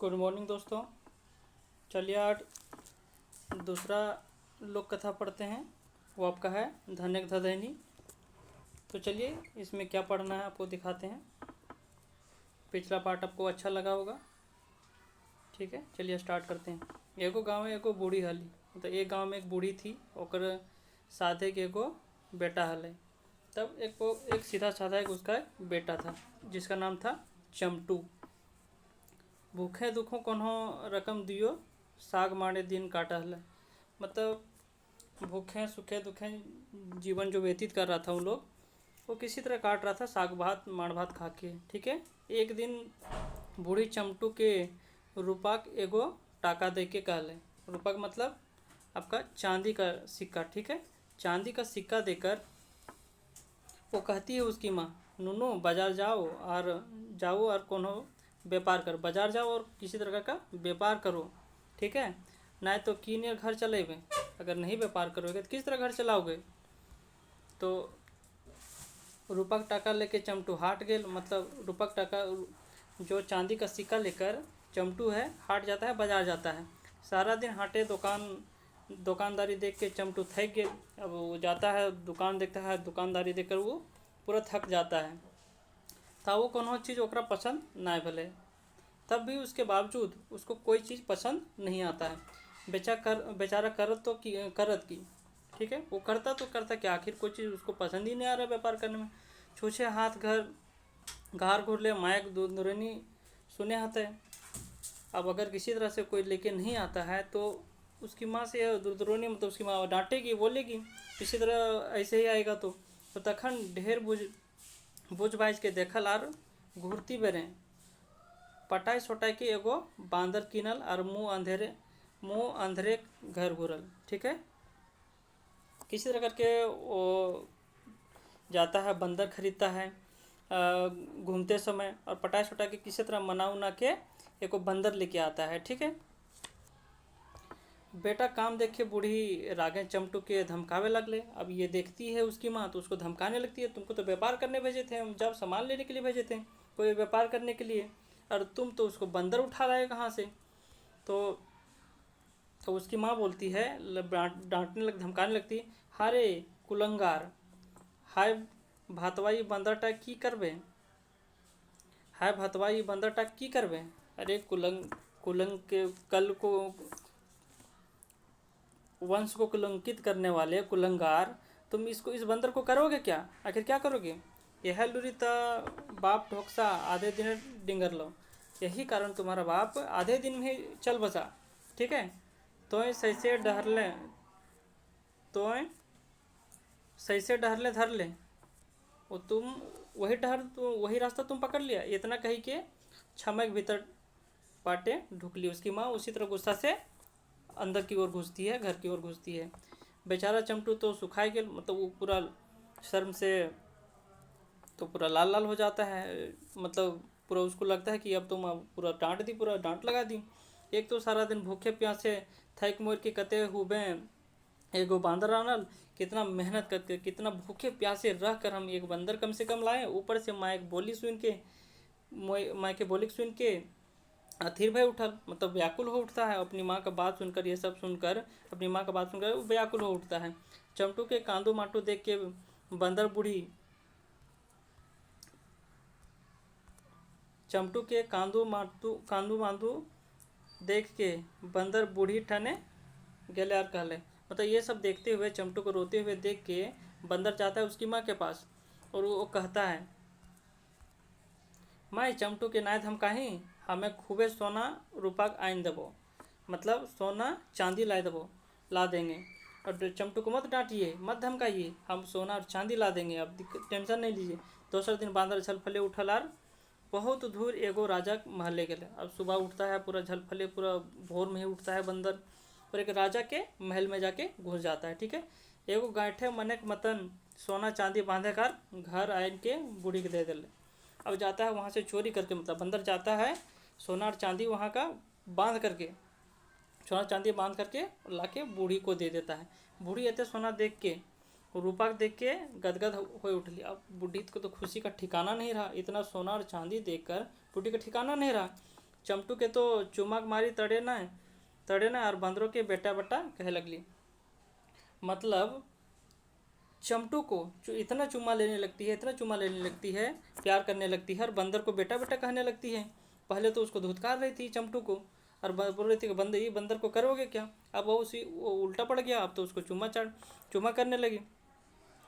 Good morning दोस्तों। चलिए आज दूसरा लोक कथा पढ़ते हैं। वो आपका है धन्य धदैनी। तो चलिए इसमें क्या पढ़ना है आपको दिखाते हैं। पिछला पार्ट आपको अच्छा लगा होगा। ठीक है, चलिए स्टार्ट करते हैं। एगो गाँव में एगो बूढ़ी हली। तो एक गांव में एक बूढ़ी थी, ओकर साथे के एगो बेटा हले। तब एक सीधा साधा एक उसका बेटा था जिसका नाम था चमटू। भूखे दुखों कोनो रकम दियो, साग माड़े दिन काटा हले। मतलब भूखे सुखे दुखे जीवन जो व्यतीत कर रहा था उन लोग, वो किसी तरह काट रहा था साग भात माड़ भात खा के। ठीक है, एक दिन बूढ़ी चमटू के रूपाक एगो टाका दे के कहले। रूपक मतलब आपका चांदी का सिक्का। ठीक है, चांदी का सिक्का देकर वो कहती है उसकी माँ, नुनू बाजार जाओ और कोनो व्यापार करो। बाजार जाओ और किसी तरह का व्यापार करो। ठीक है, नहीं तो कीने घर चलेबे। अगर नहीं व्यापार करोगे तो किस तरह घर चलाओगे। तो रूपक टाका लेके चमटू हाट गेल। मतलब रूपक टाका जो चांदी का सिक्का लेकर चमटू है हाट जाता है, बाजार जाता है। सारा दिन हाटे दुकानदारी देख के चमटू थक गए। अब वो जाता है दुकान देखता है, दुकानदारी देखकर वो पूरा थक जाता है। था वो कोनो चीज़ ओकरा पसंद ना भले, तब भी उसके बावजूद उसको कोई चीज़ पसंद नहीं आता है। बेचारा करत की। ठीक है, वो करता तो करता क्या, आखिर कोई चीज़ उसको पसंद ही नहीं आ रहा व्यापार करने में। छूछे हाथ घर घूर ले मायक दुरनी सुने हाथे। अब अगर किसी तरह से कोई लेके नहीं आता है तो उसकी माँ से दुरदुरोनी, मतलब उसकी माँ डांटेगी, बोलेगी। इसी तरह ऐसे ही आएगा तो तखन ढेर बुझ बाज के देखल आर घूरती बेरे पटाई सोटाई के एगो बांदर किनल और मुँह अंधेरे घर घूरल। ठीक है, किसी तरह करके वो जाता है, बंदर खरीदता है घूमते समय, और पटाई सोटाई के किसी तरह मना उना के एगो बंदर लेके आता है। ठीक है, बेटा काम देख के बूढ़ी रागे चमटू के धमकावे लगले। अब ये देखती है उसकी माँ तो उसको धमकाने लगती है, तुमको तो व्यापार करने भेजे थे हम, जब सामान लेने के लिए भेजे थे, कोई व्यापार करने के लिए, और तुम तो उसको बंदर उठा रहे कहाँ से। तो उसकी माँ बोलती है, डांटने लग धमकाने लगती, हारे कुलंगार, हाय भातवाई बंदरटा की करबे, हाय भातवाई बंदरटा की करबे। अरे कुलंग के कल को वंश को कुलंकित करने वाले कुलंगार, तुम इस बंदर को करोगे क्या, आखिर क्या करोगे। यह लुरी त बाप ढोक्सा आधे दिन डिंगर लो, यही कारण तुम्हारा बाप आधे दिन में ही चल बसा। ठीक है, तो सही से डहर ले धर ले, वो तुम वही रास्ता तुम पकड़ लिया। इतना कही के छमक भीतर पाटे ढुक ली। उसकी माँ उसी तरह गुस्सा से अंदर की ओर घुसती है, घर की ओर घुसती है। बेचारा चमटू तो सुखाई गया, मतलब वो पूरा शर्म से तो पूरा लाल लाल हो जाता है। मतलब पूरा उसको लगता है कि अब तुम पूरा डांट दी, पूरा डांट लगा दी। एक तो सारा दिन भूखे प्यासे थक मोर के कते हुए एगो बांदर आनल, कितना मेहनत करके कितना भूखे प्यासे रह कर हम एक बंदर कम से कम लाए। ऊपर से माँ के बोली सुन के अधीर भय उठल, मतलब व्याकुल हो उठता है अपनी माँ का बात सुनकर। ये सब सुनकर अपनी माँ का बात सुनकर वो व्याकुल हो उठता है। चमटू के कांदू माटू देख के बंदर बूढ़ी चमटू के कांदू मांदू देख के बंदर बूढ़ी ठने गले और कहले। मतलब ये सब देखते हुए चमटू को रोते हुए देख के बंदर जाता है उसकी माँ के पास, और वो कहता है, माई चमटू के नाय धमकाही, हमें खूबे सोना रूपा आइन देबो, मतलब सोना चांदी ला देंगे। और चमटू को मत डांटिए, मत धमकाइए, हम सोना और चांदी ला देंगे, अब टेंशन नहीं लीजिए। दोसर दिन बांदर झलफले उठल आर बहुत दूर एगो राजा महले गए। अब सुबह उठता है पूरा झलफले, पूरा भोर में ही उठता है बंदर, और एक राजा के महल में जाके घुस जाता है। ठीक है, एगो गांठे मनेक मतन सोना चांदी बांधे कर घर आन के बूढ़ी के दे दिले। अब जाता है वहाँ से चोरी करके, मतलब बंदर जाता है सोना और चांदी वहाँ का सोना चांदी बांध करके ला के बूढ़ी को दे देता है। बूढ़ी इतने सोना देख के रूपा देख के गदगद हो उठली। अब बूढ़ी को तो खुशी का ठिकाना नहीं रहा, इतना सोना और चांदी देखकर बूढ़ी का ठिकाना नहीं रहा। चमटू के तो चुमाक मारी तड़े ना और बंदरों के बेटा बेटा कहे लगली। मतलब चमटू को इतना चुम्मा लेने लगती है, इतना चुम्मा लेने लगती है, प्यार करने लगती है और बंदर को बेटा बेटा कहने लगती है। पहले तो उसको धुतकार रही थी चमटू को और बोल रही थी कि ये बंदर को करोगे क्या। अब वो उल्टा पड़ गया, अब तो उसको चुम्मा करने लगी।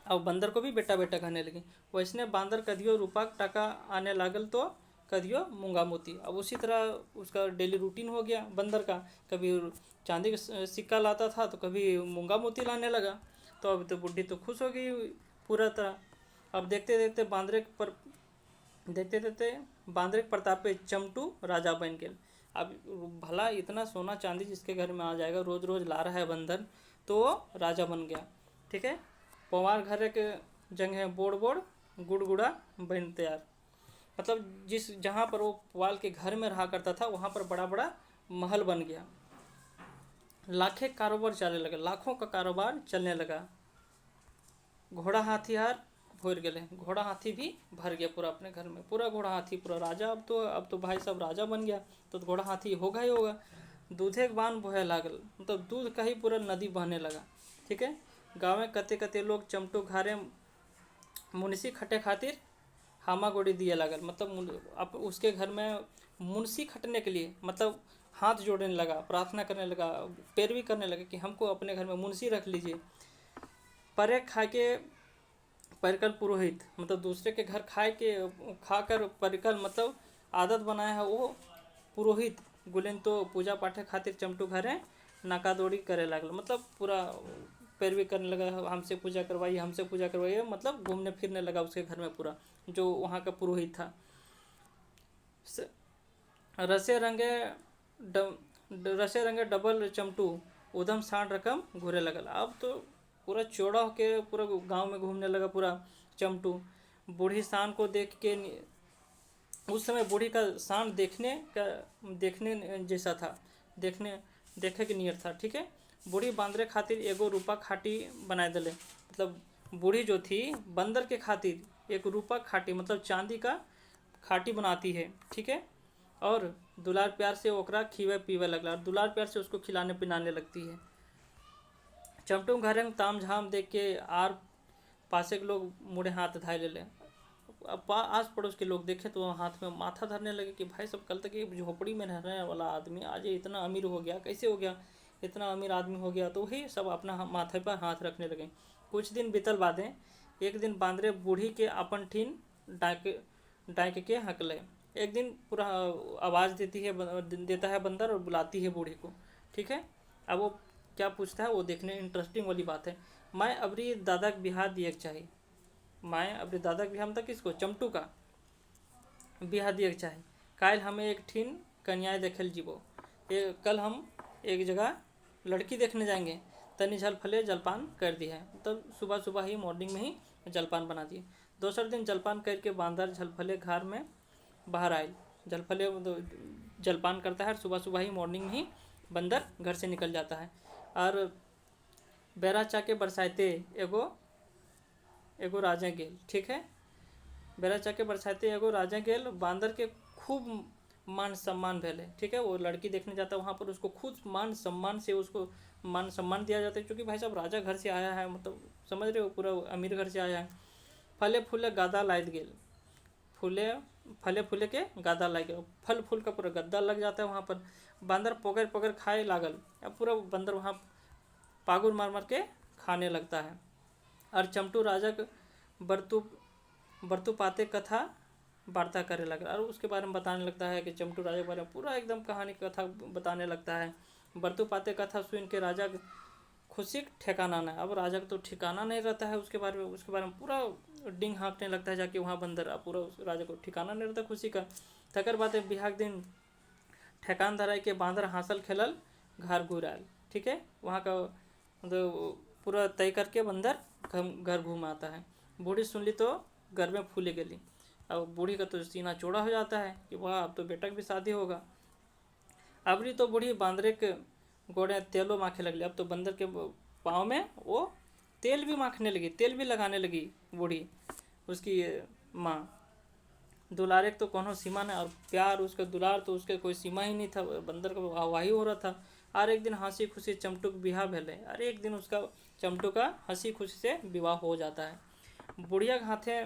अब बंदर को भी बेटा बेटा कहने लगी। वैसने बांदर कदियो रूपा टाका आने लागल तो कदियो मूंगा मोती। अब उसी तरह उसका डेली रूटीन हो गया बंदर का। कभी चांदी का सिक्का लाता था तो कभी मूंगा मोती लाने लगा। तो अब तो बुढ़ी तो खुश हो गई पूरा तरह। अब देखते देखते बांदरे के प्रतापे चमटू राजा बन गए। अब भला इतना सोना चांदी जिसके घर में आ जाएगा, रोज रोज ला रहा है बंदर, तो राजा बन गया। ठीक है। पवार घर के जंग है बोड़ बोड़ गुड़गुड़ा बन तैयार। मतलब जहाँ पर वो पुआल के घर में रहा करता था वहाँ पर बड़ा बड़ा महल बन गया। लाखे कारोबार चलने लगा, लाखों का कारोबार चलने लगा। घोड़ा हाथी हार भर गए, घोड़ा हाथी भी भर गया पूरा अपने घर में, पूरा घोड़ा हाथी पूरा राजा। अब तो भाई साहब राजा बन गया तो घोड़ा हाथी होगा ही होगा। दूधे के बान बोहे लागल, मतलब दूध का ही पूरा नदी बहने लगा। ठीक है। गाँव में कते कते लोग चमटू घारे मुंशी खटे खातिर हामा गोड़ी दिए लागल। मतलब अब उसके घर में मुंशी खटने के लिए मतलब हाथ जोड़ने लगा, प्रार्थना करने लगा, पैरवी करने लगा कि हमको अपने घर में मुंशी रख लीजिए। परे खा के परिकल पुरोहित, मतलब दूसरे के घर खाकर परिकल मतलब आदत बनाया है वो पुरोहित गुलेन तो पूजा पाठे खातिर चमटू घरे नाका दौड़ी करे लागल। मतलब पूरा पैरवी करने लगा, हमसे पूजा करवाइए, मतलब घूमने फिरने लगा उसके घर में पूरा, जो वहाँ का पुरोहित था। रसे रंगे डबल चमटू उधम सांड रकम घूरे लगल। अब तो पूरा चौड़ा होके पूरा गांव में घूमने लगा पूरा चमटू। बूढ़ी सांड को देख के, उस समय बूढ़ी का सांड देखने जैसा था, देखे के नियर था। ठीक है। बूढ़ी बांदरे खातिर एगो रूपा खाटी बनाए दिले। मतलब बूढ़ी जो थी बंदर के खातिर एक रूपा खाटी मतलब चांदी का खाटी बनाती है। ठीक है। और दुलार प्यार से ओकरा खीवे पीवे लगला और दुलार प्यार से उसको खिलाने पिलाने लगती है। चमटू घरे में ताम झाम देख के आर पासे के लोग मुड़े हाथ धाय ले। अब आस पड़ोस के लोग देखे तो हाथ में माथा धरने लगे कि भाई सब कल तक ये झोपड़ी में रहने वाला आदमी आज ये इतना अमीर हो गया, कैसे हो गया, इतना अमीर आदमी हो गया। तो वही सब अपना माथे पर हाथ रखने लगे। कुछ दिन बीतल बादें एक दिन बांदरे बूढ़ी के अपन ठीन डांक के हकले। एक दिन पूरा आवाज़ देता है बंदर और बुलाती है बूढ़ी को। ठीक है। अब वो क्या पूछता है वो देखने इंटरेस्टिंग वाली बात है। मैं अबरी दादा के बिहार दिए चाहिए, मैं अपने दादा के बिहार में तक किसको चमटू का बिहार दिए चाहिए। काल हमें एक ठीन कन्याएं देखे जीवो, कल हम एक जगह लड़की देखने जाएंगे। तनी झलफले जलपान कर दी है, तब सुबह सुबह ही मॉर्निंग में ही जलपान बना दिए। दोसर दिन जलपान करके बांदर झलफले घर में बाहर आए। झलफले जलपान करता है और सुबह सुबह ही मॉर्निंग में ही बंदर घर से निकल जाता है। और बेरा चाके बरसाते एगो राजा गेल। ठीक है। बेरा चाके बरसाते एगो राजा गेल, बांदर के खूब मान सम्मान भेले। ठीक है। वो लड़की देखने जाता है वहाँ पर, उसको खुद मान सम्मान दिया जाता है, क्योंकि भाई साहब राजा घर से आया है, मतलब समझ रहे हो पूरा अमीर घर से आया है। फले फूले गादा लाद गेल, फले फूले के गादा लग गया, फल फूल का पूरा गद्दा लग जाता है वहाँ पर। बंदर पकड़ खाए लागल। अब पूरा बंदर वहाँ पागुर मार के खाने लगता है। और चमटू राजा बरतु पाते कथा वार्ता करे लगा और उसके बारे में बताने लगता है कि चमटू राजा के बारे में पूरा एकदम कहानी कथा बताने लगता है। बरतु पाते कथा सुन के राजा खुशी ठिकाना नहीं। अब राजा का तो ठिकाना नहीं रहता है, उसके बारे में पूरा डिंग हाँकने लगता है जाके वहाँ बंदर। अब पूरा उस राजा को ठिकाना नहीं रहता खुशी का। तकर बाद बिहार दिन ठेकान धराई के बांदर हासिल खेलल घर घूर आयल। ठीक है। वहाँ का मतलब पूरा तय करके बंदर घर घूम आता है। बूढ़ी सुन ली तो घर में फूले गली। अब बूढ़ी का तो सीना चौड़ा हो जाता है कि वाह अब तो बेटा की भी शादी होगा। अबरी तो बूढ़ी बांदरे के गोड़े तेलों माखे लगली। अब तो बंदर के पाँव में वो तेल भी माखने लगी, तेल भी लगाने लगी बूढ़ी उसकी माँ। दुलारे तो कोनो सीमा नहीं, और प्यार उसका दुलार तो उसके कोई सीमा ही नहीं था, बंदर को वाही हो रहा था। और एक दिन हंसी खुशी चमटुक बिहा भेले, अरे एक दिन उसका चमटू का हंसी खुशी से विवाह हो जाता है। बुढ़िया के हाथे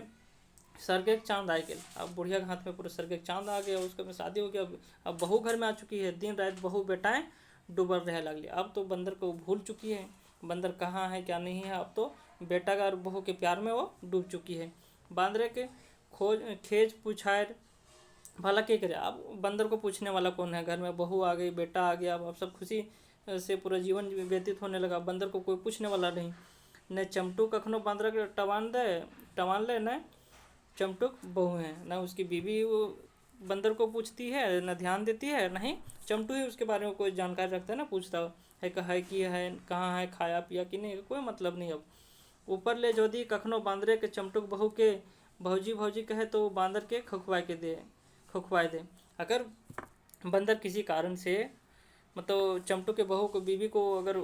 स्वर्ग चांद आ गया, अब बुढ़िया के हाथ में पूरा स्वर्ग चांद आ गया, उसका में शादी हो गया। अब बहू घर में आ चुकी है, दिन रात बहू बेटाएं डूबल रह लगली। अब तो बंदर को भूल चुकी है, बंदर कहाँ है क्या नहीं है, अब तो बेटा का और बहू के प्यार में वो डूब चुकी है। बांदरे के खोज खेज पूछायर भला क्या करे, अब बंदर को पूछने वाला कौन है, घर में बहू आ गई, बेटा आ गया, अब सब खुशी से पूरा जीवन व्यतीत होने लगा, बंदर को कोई पूछने वाला नहीं। न चमटू कखनो बंदर के टवान ले, न चमटुक बहू है, न उसकी बीवी वो बंदर को पूछती है, न ध्यान देती है, नहीं चमटू ही उसके बारे में कोई जानकारी रखता है, ना पूछता है कि है कहाँ है, खाया पिया कि नहीं, कोई मतलब नहीं। अब ऊपर ले जोदी कखनो बांदरे के चमटुक बहू के भौजी भौजी कहे तो बांदर के खुखवाए दे। अगर बंदर किसी कारण से मतलब चमटू के बहू को बीवी को अगर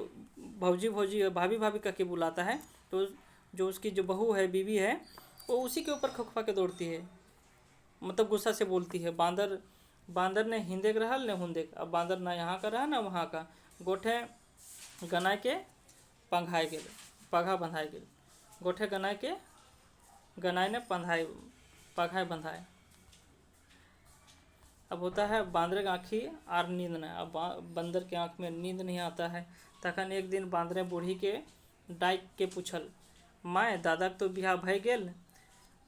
भौजी भौजी भाभी भाभी कह के बुलाता है, तो जो उसकी जो बहू है बीवी है वो उसी के ऊपर खखवा के दौड़ती है, मतलब गुस्सा से बोलती है। बांदर ने हिंदेक रहल ने हुंदेक, अब बांदर ना यहाँ का रहा ना वहाँ का, गोठे गनाय के पंघाए गेल, पघा बंधाए गेल, गोठे गनाय के गनाय ने पघाए बंधाए। अब होता है बांदर की आँखी आर नींद न, अब बंदर के आँख में नींद नहीं आता है। तखन एक दिन बांदरे बूढ़ी के डाइक के पूछल, माय दादा तो बिहा भय गेल,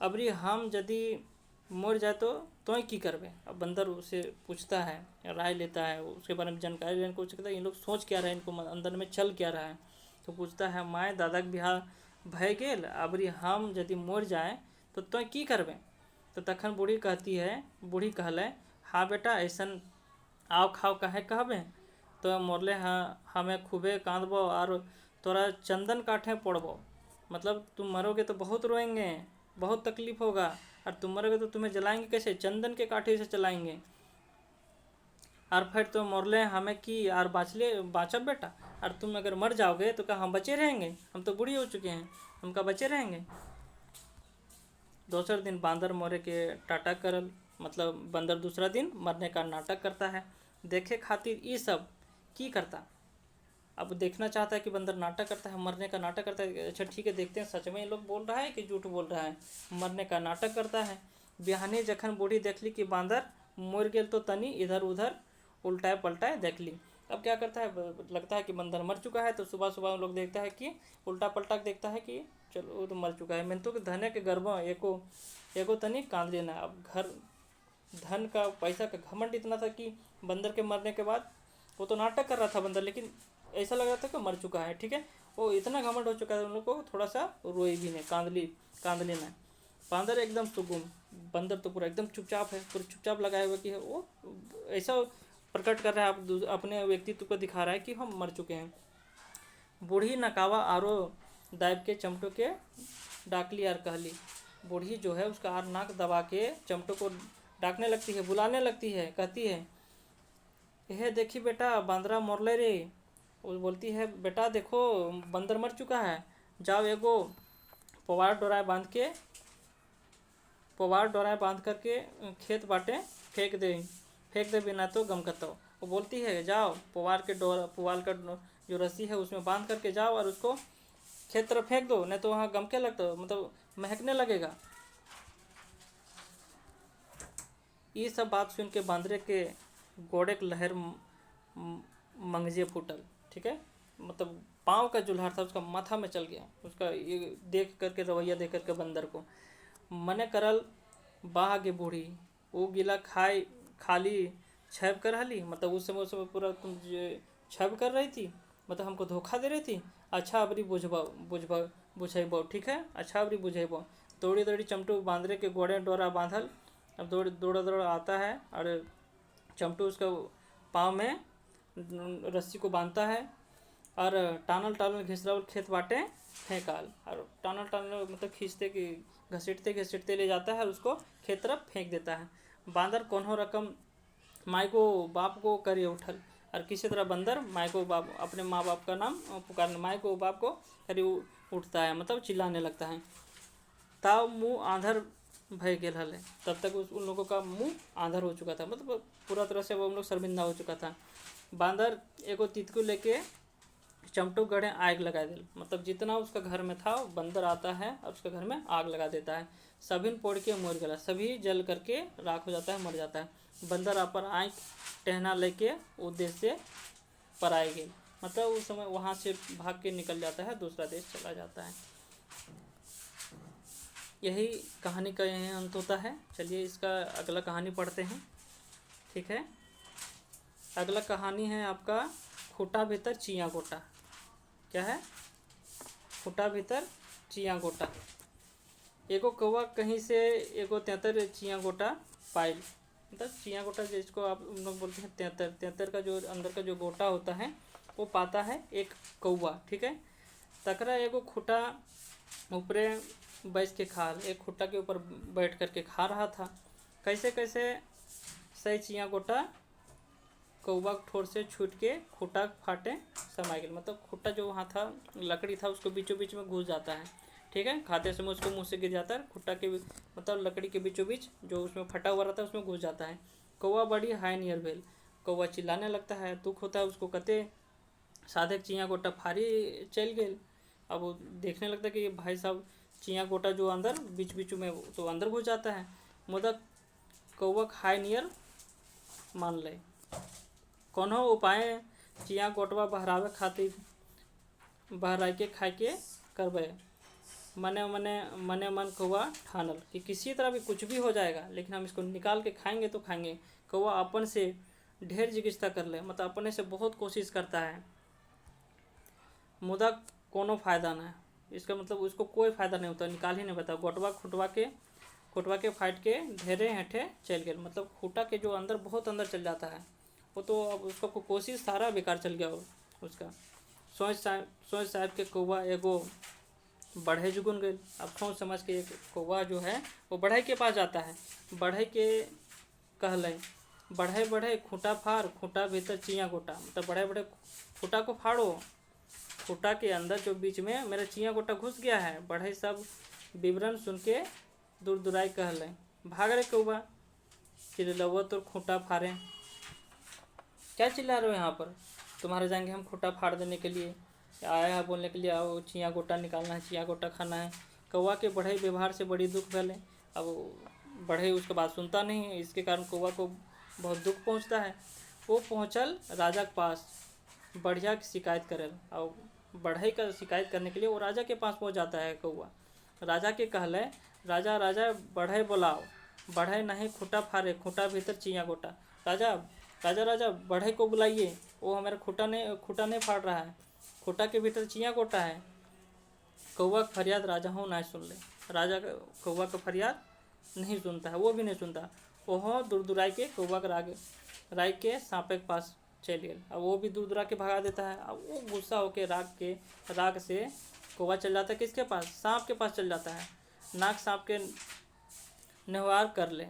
अबरी हम यदि मर जाए तो तोय की करबे। अब बंदर उसे पूछता है, राय लेता है, उसके बारे में जानकारी लेने को सकता है, इन लोग सोच क्या रहे हैं, इनको अंदर में चल क्या रहा है। तो पूछता है, माय दादा के बिहा भय गेल, अबरी हम यदि मर जाए तो तोय की करबे। तो तखन बूढ़ी कहले, हाँ बेटा ऐसन आओ खाओ कहे कहबे, तो मोरले हमें खूबे कांदबो और तोरा चंदन काठे पड़बो, मतलब तुम मरोगे तो बहुत रोएंगे, बहुत तकलीफ होगा, और तुम मरोगे तो तुम्हें जलाएंगे कैसे, चंदन के काठे से जलाएंगे, और फिर तो मोरले हमें की और बाँचब बेटा, और तुम अगर मर जाओगे तो क्या हम बचे रहेंगे, हम तो बूढ़ी हो चुके हैं, हम क्या बचे रहेंगे। दूसरे दिन बांदर मोरे के टाटा करल, मतलब बंदर दूसरा दिन मरने का नाटक करता है। देखे खातिर ये सब की करता, अब देखना चाहता है कि बंदर नाटक करता है, मरने का नाटक करता है। अच्छा ठीक है, देखते हैं सच में ये लोग बोल रहा है कि झूठ बोल रहा है। मरने का नाटक करता है। बिहानी जखन बूढ़ी देखली कि बांदर मर गेल तो तनी इधर उधर उल्टाए पलटाए देखली। अब क्या करता है, लगता है कि बंदर मर चुका है, तो सुबह सुबह लोग देखता है कि उल्टा पलटा देखता है कि चलो वो तो मर चुका है। मैं तो धने के गर्भ एको तनी कांद लेना। अब घर धन का पैसा का घमंड इतना था कि बंदर के मरने के बाद वो तो नाटक कर रहा था बंदर, लेकिन ऐसा लग रहा था कि मर चुका है। ठीक है, वो इतना घमंड हो चुका है उन लोग को थोड़ा सा रोए भी नहीं, कांद लेना है। बांदर एकदम सुगुम, बंदर तो पूरा एकदम चुपचाप है, पूरा चुपचाप लगाए हुए कि है वो ऐसा प्रकट कर रहा है, अपने व्यक्तित्व को दिखा रहा है कि हम मर चुके हैं। बूढ़ी नकावा आरो दाइब के चमटों के डाकली आर कहली। बूढ़ी जो है उसका आर नाक दबा के चमटों को डाकने लगती है, बुलाने लगती है, कहती है, यह देखी बेटा बांदरा मोरले रे। वो बोलती है, बेटा देखो बंदर मर चुका है, जाओ एगो पवार डोराए बांध करके खेत बाटे फेंक दे बिना तो गम करता हो। वो बोलती है, जाओ पुआल का जो रस्सी है उसमें बांध करके जाओ और उसको खेत तरफ फेंक दो, नहीं तो वहाँ गम के लगता, मतलब महकने लगेगा। ये सब बात सुन के बांदरे के गोड़े के लहर मंगजे फूटल। ठीक है, मतलब पाँव का जो लहर था उसका माथा में चल गया, उसका ये देख करके, रवैया देख करके बंदर को। मने करल बाह गे बूढ़ी, वो गिला खाली छेब कर हली, मतलब उस समय पूरा तुम छेब कर रही थी, मतलब हमको धोखा दे रही थी। अच्छा अबरी बुझेबो, ठीक है, अच्छा अबरी बुझेबो। दौड़ी चमटू बांदरे के गोड़े डोरा बांधल। अब दौड़ा आता है और चमटू उसका पाँव में रस्सी को बांधता है और टानल घिसरावल खेत बाटे फेंकाल, और टानल मतलब खींचते कि घसीटते ले जाता है और उसको खेत तरफ फेंक देता है। बांदर कोनो रकम माई को बाप को करिए उठल, और किसी तरह बंदर माई को बाप अपने माँ बाप का नाम पुकारने माई को बाप को करिए उठता है, मतलब चिल्लाने लगता है। ताव मुँह आंधर भय गेल हले। तब तक उन लोगों का मुंह आंधर हो चुका था, मतलब पूरा तरह से वो उन लोग शर्मिंदा हो चुका था। बांदर एगो तितकु लेके चमटू गढ़े आग लगा दिल, मतलब जितना उसका घर में था बंदर आता है और उसके घर में आग लगा देता है। सभी पोड़ के मर गया, सभी जल करके राख हो जाता है, मर जाता है। बंदर पर आँख टहना लेके वो देश से पराए गए, मतलब उस समय वहाँ से भाग के निकल जाता है, दूसरा देश चला जाता है। यही कहानी का यही अंत होता है। चलिए इसका अगला कहानी पढ़ते हैं, ठीक है। अगला कहानी है आपका खूटा भीतर चियाँ गोटा। क्या है? खूटा भीतर चियाँ गोटा। एगो कौवा कहीं से एगो तेतर चियाँ गोटा पाइल, मतलब चियाँ गोटा जिसको आप लोग बोलते हैं तेतर। तेतर का जो अंदर का जो गोटा होता है वो पाता है एक कौवा, ठीक है। तकरा एगो खूटा ऊपरे बैठ के खा, एक खूटा के ऊपर बैठ करके खा रहा था। कैसे कैसे सही चियाँ गोटा कौवा ठोर से छूट के खूटा फाटे समा गया, मतलब खूटा जो वहाँ था लकड़ी था उसको बीचों बीच में घुस जाता है, ठीक है। खाते समय उसको मुंह से गिर जाता है, खूटा के मतलब लकड़ी के बीचों बीच जो उसमें फटा हुआ रहता है उसमें घुस जाता है। कौवा बड़ी हाय नियर भेल, कौवा चिल्लाने लगता है, दुख होता है उसको, कते साधक चियाँ गोटा फारी चल गए। अब वो देखने लगता है कि भाई साहब चियाँ गोटा जो अंदर बीच बीच में तो अंदर घुस जाता है। मुदा कौवा हाय नियर मान ले, कोनो उपाय चियाँ गोटवा बहरावे खातिर बहराई के खाए के करबे। मने मन कौवा ठानल कि किसी तरह भी कुछ भी हो जाएगा लेकिन हम इसको निकाल के खाएंगे तो खाएंगे। कौवा अपन से ढेर जिज्ञासा कर ले, मतलब अपने से बहुत कोशिश करता है, मुदा कोनो फायदा ना है। इसका मतलब उसको कोई फायदा नहीं होता, निकाल ही नहीं पाता। गोटवा खुटवा के फाइट के ढेरे हेठे चल गए, मतलब खूटा के जो अंदर बहुत अंदर चल जाता है वो तो अब उसका कोशिश सारा बेकार चल गया उसका। सोच साहब के कौवा एगो बढ़ई जुगुन गए। अब सोच समझ के एक कौवा जो है वो बढ़ई के पास जाता है। बढ़ई के कहले बढ़े खूटा फाड़, खूटा भीतर चियाँ गोटा, मतलब बढ़े खूटा को फाड़ो, खूटा के अंदर जो बीच में मेरा चियाँ गोटा घुस गया है। बढ़ई सब विवरण सुन के दूर दुराई कहले भाग रे कौवा, चिल्लवा तो खूटा फाड़े। क्या चिल्ला रहे हो यहाँ पर? तुम्हारे जाएंगे हम खूटा फाड़ देने के लिए, आया है बोलने के लिए, आओ चियाँ गोटा निकालना है, चियाँ गोटा खाना है। कौवा के बढ़ई व्यवहार से बड़ी दुख फैले। अब बढ़ई उसका बात सुनता नहीं है, इसके कारण कौवा को बहुत दुख पहुँचता है। वो पहुँचल राजा के पास बढ़िया की शिकायत करे, और बढ़ई का शिकायत करने के लिए वो राजा के पास पहुँच जाता है कौवा। राजा के कहले राजा बढ़ई बुलाओ, बढ़ई नहीं खूटा फाड़े, खूटा भीतर चियाँ गोटा। राजा बढ़ई को बुलाइए, वो हमारा खूटा नहीं फाड़ रहा है, खूटा के भीतर चियाँ गोटा है। कौवा का फरियाद राजा हो ना सुन ले, राजा कौवा का फरियाद नहीं सुनता है, वो भी नहीं सुनता। वह दूर दुराई के कौवा का राय के सांपे के पास चल गए। अब वो भी दूर दुरा के भगा देता है। अब वो गुस्सा होके राग से कौवा चल जाता है किसके पास? सांप के पास चल जाता है। नाग सांप के नेहवार कर ले,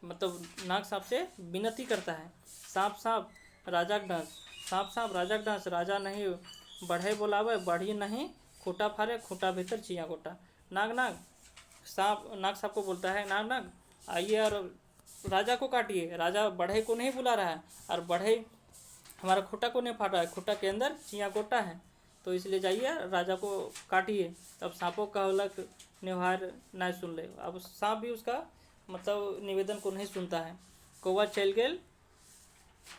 मतलब नाग सांप से विनती करता है, सांप राजा के डांस, सांप राजा के डांस, राजा नहीं बढ़े बुलावे, बढ़ी नहीं खूटा फाड़े, खूटा भीतर चियाँ गोटा। नाग सांप को बोलता है, नाग आइए और राजा को काटिए, राजा बढ़े को नहीं बुला रहा है और बढ़े हमारा खूटा को नहीं फाड़ रहा है, खूटा के अंदर चियाँ गोटा है, तो इसलिए जाइए राजा को काटिए। तब सांपों का हलक निहार नहीं सुन ले। अब सांप भी उसका मतलब निवेदन को नहीं सुनता है। कौवा चल गए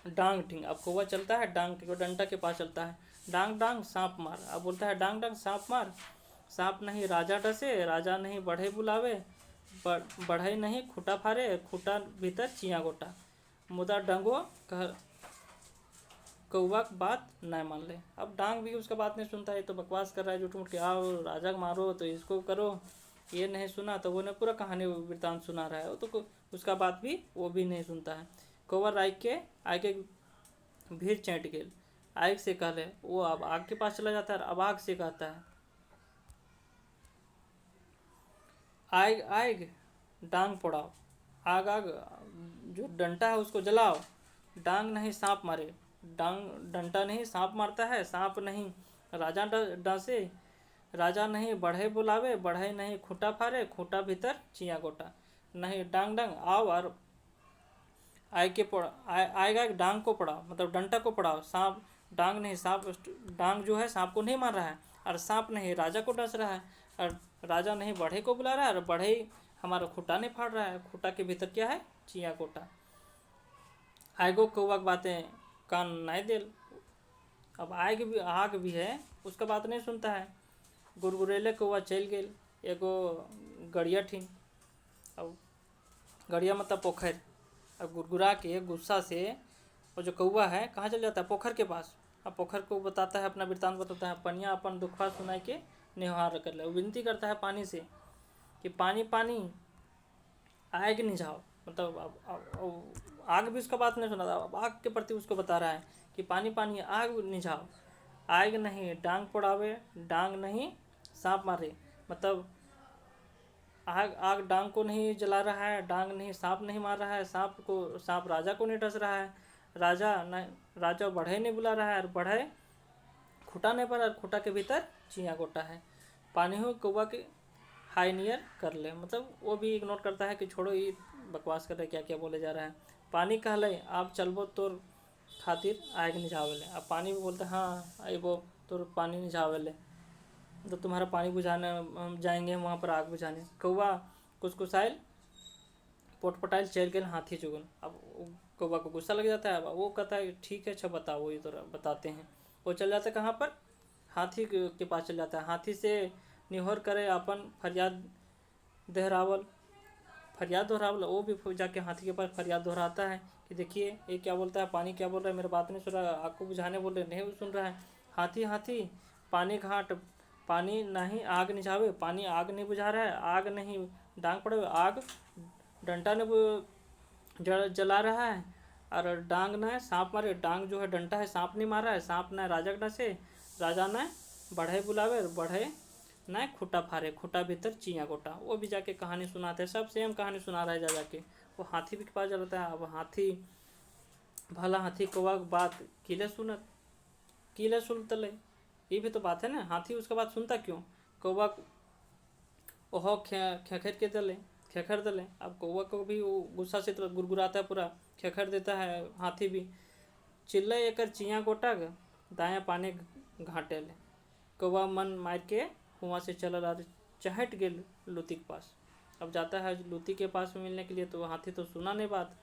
डांग ठीक। अब कौवा चलता है डांग ठीक, डंडा के पास चलता है, डांग सांप मार। अब बोलता है डांग सांप मार, सांप नहीं राजा डसे, राजा नहीं बढ़े बुलावे, बढ़े नहीं खूटा फाड़े, खूटा भीतर चियाँ गोटा। मुदा डंगो कौवा बात नहीं मान ले। अब डांग भी उसका बात नहीं सुनता है, तो बकवास कर रहा है झूठ मूठ के, आओ राजा मारो तो इसको करो, ये नहीं सुना तो वो ने पूरा कहानी वृत्तांत सुना रहा है, तो उसका बात भी वो भी नहीं सुनता है। कौवा आगे भीड़ चैंट गेल, आग से कहले, वो अब आग के पास चला जाता है। अब आग से कहता है आग डांग पड़ाओ, आग जो डंटा है उसको जलाओ, डांग नहीं सांप मारे, डंटा नहीं सांप मारता है, सांप नहीं राजा डांसे, राजा नहीं बढ़े बुलावे, बढ़े नहीं खूंटा फारे, खूंटा भीतर चिया गोटा। नहीं डांग डांग आओ और आएगा डांग को पड़ाओ, मतलब डंटा को पड़ाओ। सांप डांग नहीं, सांप डांग जो है सांप को नहीं मार रहा है, और सांप नहीं राजा को डस रहा है, और राजा नहीं बढ़े को बुला रहा है, और बढ़े हमारा खूंटा नहीं फाड़ रहा है। खूंटा के भीतर क्या है? चिया गोटा। आएगो कौवा बातें कान नहीं देल। अब आग भी है, उसका बात नहीं सुनता है। गुरगुरेले कौवा चल गेल, एगो गड़िया ठीन। अब गड़िया मतलब पोखर। अब गुरगुरा के गुस्सा से वो जो कौवा है कहाँ चल जाता है? पोखर के पास। अब पोखर को बताता है, अपना वृत्तांत बताता है। पनिया अपन दुखा सुनाई के निहार कर ले। वो विनती करता है पानी से कि पानी पानी आग निझाओ। मतलब अब आग भी उसका बात नहीं सुना था। अब आग के प्रति उसको बता रहा है कि पानी पानी आग निझाओ। आग नहीं डांग पड़ावे, डांग नहीं सांप मारे। मतलब आग डांग को नहीं जला रहा है, डांग नहीं सांप नहीं मार रहा है, सांप राजा को नहीं डस रहा है, राजा बढ़े नहीं बुला रहा है, और बढ़े खूंटा नहीं पर, और खूंटा के भीतर चिया गोटा है। पानी हो कौवा के हाई नियर कर ले। मतलब वो भी इग्नोर करता है कि छोड़ो ये बकवास कर रहे, क्या क्या बोले जा रहा है। पानी कहले आप चलबो तोर खातिर आग निझावेले। अब पानी भी बोलते हैं हाँ आइबो तोर पानी निझावेले, तो तुम्हारा पानी बुझाने हम जाएंगे वहाँ पर आग बुझाने। कौवा कुसकुसाइल पोटपटाइल चल गए हाथी चुगन। अब कौवा को गुस्सा लग जाता है। अब वो कहता है ठीक है अच्छा बताओ, ये तो बताते हैं। वो चल जाता है कहाँ पर? हाथी के पास चल जाता है। हाथी से निहोर करे अपन फरियाद दोहरावल। वो भी जाके हाथी के पास फरियाद दोहराता है कि देखिए ये क्या बोलता है, पानी क्या बोल रहा है, मेरी बात नहीं सुन रहा है, आग को बुझाने बोल रहे नहीं सुन रहा है। हाथी पानी घाट, पानी नहीं आग निझावे, पानी आग नहीं बुझा रहा है, आग नहीं डांग पड़े, आग डंटा ने जला रहा है, और डांग न सांप मारे। डांग जो है डंटा है, सांप नहीं मार रहा है, सांप न राजा न से, राजा न बढ़े बुलावे, बढ़े न खूंटा फारे, खूंटा भीतर चिया गोटा। वो भी जाके कहानी सुनाते हैं, सब सेम कहानी सुना रहा है जा जाके। वो हाथी भी के पास जाता है। अब हाथी भला हाथी कौवा बात किले सुनतले, ये भी तो बात है ना। हाथी उसका बात सुनता क्यों? कौवा ओहो खेखर दले। अब कौवा को भी वो गुस्सा से तो गुरगुराता है, पूरा खेखर देता है हाथी भी। चिल्ला एकर चिया गोटा दाया पानी घाटे ले। कौवा मन मार के वहाँ से चल रहा, चहट गेल लुती के पास। अब जाता है लुती के पास में मिलने के लिए, तो हाथी तो सुना नहीं बात।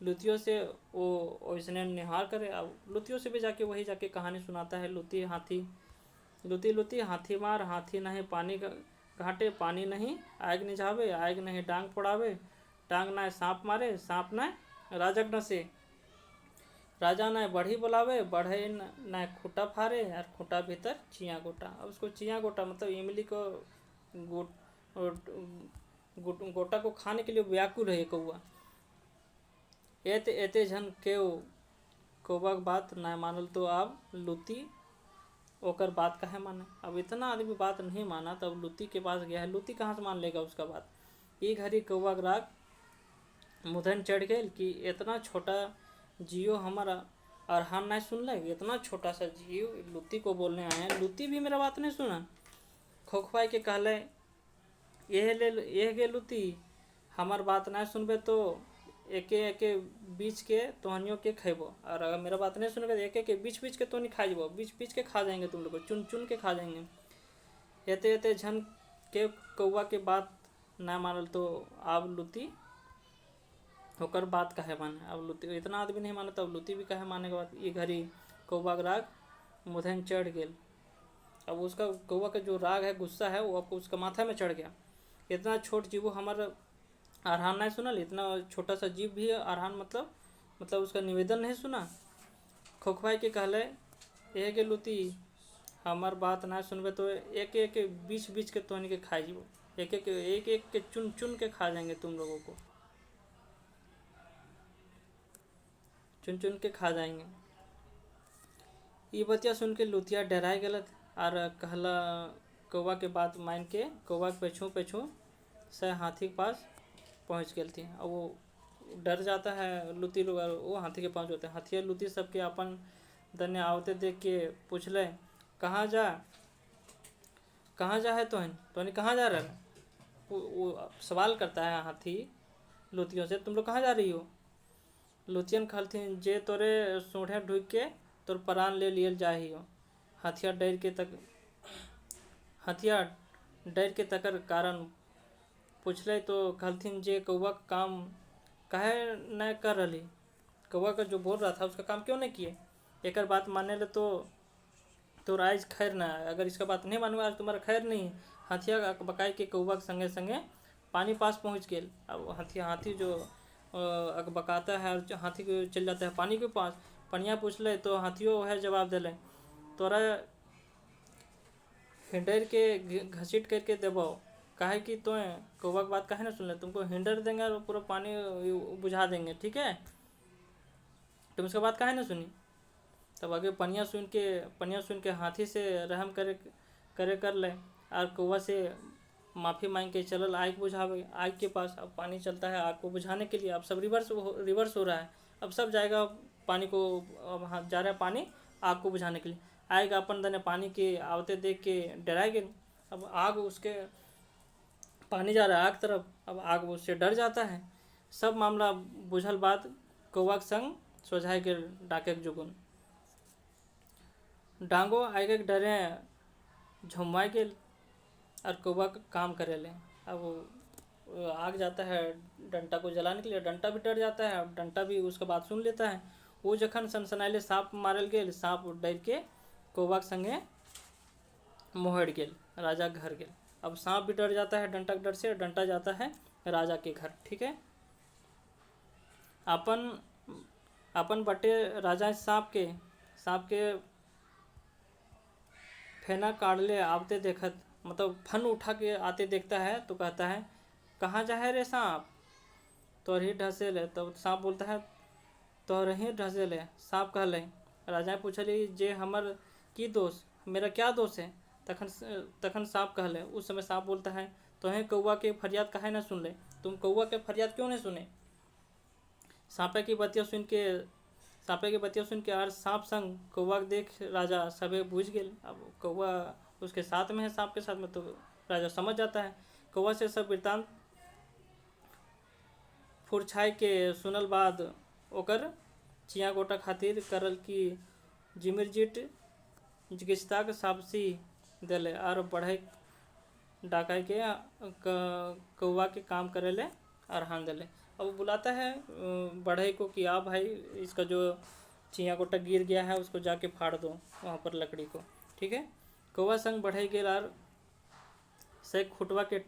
लुतियों से वो वैसने निहार करे। अब लुतियों से भी जाके वही जाके कहानी सुनाता है। लुती हाथी मार, हाथी नहीं पानी घाटे, पानी नहीं आग निझावे, आग नहीं डांग पड़ावे, डांग ना सांप मारे, सांप ना राजक न से, राजा न बढ़ी बुलावे, बढ़े न खूंटा फारे, और खूंटा भीतर चिया गोटा। अब उसको चिया गोटा मतलब इमली को गोटा को खाने के लिए व्याकुल है कौवा। एते झन केव कौवा बात ना मानल, तो अब लुती ओकर बात काहे माने। अब इतना आदमी बात नहीं माना, तब लुती के पास गया है। लुती कहाँ से मान लेगा उसका बात? ये घड़ी कौवा राग मुधन चढ़ गए कि इतना छोटा जियो हमारा अरहान नहीं सुन ले। इतना छोटा सा जियो लुती को बोलने आए हैं, लुती भी मेरा बात नहीं सुना। खोखवाई के कहले ये गे लुती, हमार बात नहीं सुनबे तो एके बीच के तोहनियों के खेबो, और अगर मेरा बात नहीं सुनोगे तो एक बीच के तो नहीं खा जाबो, बीच के खा जाएंगे तुम लोग को, चुन के खा जाएंगे। एते झन के कौवा के बात ना मानल, तो अब लुती होकर बात कहे माने। अब लुती इतना आदमी नहीं माने, तब लुती भी कहे माने के बाद ये घड़ी कौवा का राग मुधन चढ़ गेल। अब उसका कौवा का जो राग है, गुस्सा है, वो आपको उसका माथा में चढ़ गया। इतना छोट जीवो हमारा अरहान नहीं सुनल, इतना छोटा सा जीव भी है अरहान, मतलब उसका निवेदन नहीं सुना। खोखवाई के कहले ये के लुती, हमार बात ना सुनबे तो एक बीच के तोहनी के खा जीवो, एक के चुन के खा जाएंगे तुम लोगों को, चुन के खा जाएंगे। ये बतिया सुन के लुतिया डराए गलत, और कहला कौवा के बात मान के कौवा के पेछू से हाथी के पास पहुँच गई थी। और वो डर जाता है लुती लोग, वो हाथी के पास होते हैं। हाथी लुती सबके अपन दन्य आवते देख के पूछले कहाँ जा, कहाँ जा है तोहनी कहाँ जा रहा है? वो सवाल करता है हाथी लुतियों से, तुम लोग कहाँ जा रही हो? लुतियन कहलथिन जे तोरे सूढ़े ढुक के तोर प्राण ले लियल जाही हो। हथिया डर के तकर कारण पूछले तो कहलथिन जे कौवा का काम काहे न कर रही। कौवा का जो बोल रहा था उसका काम क्यों नहीं किए? एक बात मानने ले तो आज खैर ना है, अगर इसका बात नहीं मानूंगा आज तुम्हारा खैर नहीं। हाथिया अकबकाई के कौवा के संगे संगे पानी पास पहुंच गए। अब हाथी जो अकबकाता है और हाथी को चल जाता है पानी के पास। पनिया पूछ ले तो हाथियों वह जवाब दिले, तोरा हिंडर के घसीट करके देबो, काहे कि तो कौवा की बात काहे ना सुन ले, तुमको हिंडर देंगे और पूरा पानी बुझा देंगे, ठीक है? तुम इसका बात काहे ना सुनी? तब आगे पनिया सुन के हाथी से रहम करे कर ले और कौवा से माफ़ी मांग के चलल आग बुझावे। आग के पास अब पानी चलता है आग को बुझाने के लिए। अब सब रिवर्स हो रहा है। अब सब जाएगा पानी को, अब जा रहा है पानी आग को बुझाने के लिए। आएगा अपन दने पानी के आवते देख के डराए गए। अब आग उसके पानी जा रहा है आग तरफ, अब आग उससे डर जाता है। सब मामला बुझल बाद कौवा के संग सोझाए के डाके जुगुन डांगो आगे डरे झुमाए गेल और कौवा काम करे ले। अब आग जाता है डंटा को जलाने के लिए, डंटा भी डर जाता है। अब डंटा भी उसका बात सुन लेता है। वो जखन सनसनाइले सांप मारल गेल, सांप डर के कौवा के संगे मोहड़ गेल, राजा घर गेल। अब सांप भी डर जाता है डंटा के डर से, डंटा जाता है राजा के घर, ठीक है? अपन बटे राजा सांप के फेना काटले आवते देखत, मतलब फन उठा के आते देखता है तो कहता है, कहाँ जा है रे सांप? तोरही ढसेल। तो सांप बोलता है, तोरही ढसेल। सांप कहले, राजा पूछली, जे हमर की दोष, मेरा क्या दोष है? तखन सांप कहले, उस समय सांप बोलता है, तोहें कौवा के फरियाद काहे ना सुन ले? तुम कौवा के फरियाद क्यों नहीं सुने? सांपे की बतिया सुन के और सांप संग कौवा देख राजा सबे बूझ गेल। अब कौवा उसके साथ में है, सांप के साथ में, तो राजा समझ जाता है। कौवा से सब वृत्तांत फुरछाई के सुनल बाद ओकर चिया गोटा खातिर करल की जिमिरजिट चिकित्सा के साबसी दिले और बढ़े डाकाई के कौवा के काम करे ले अरहान दिले। अब बुलाता है बढ़ई को कि आ भाई, इसका जो चिया गोटा गिर गया है उसको जाके फाड़ दो वहाँ पर लकड़ी को, ठीक है? कौवा संग बढ़ई गेल और से खुटवा के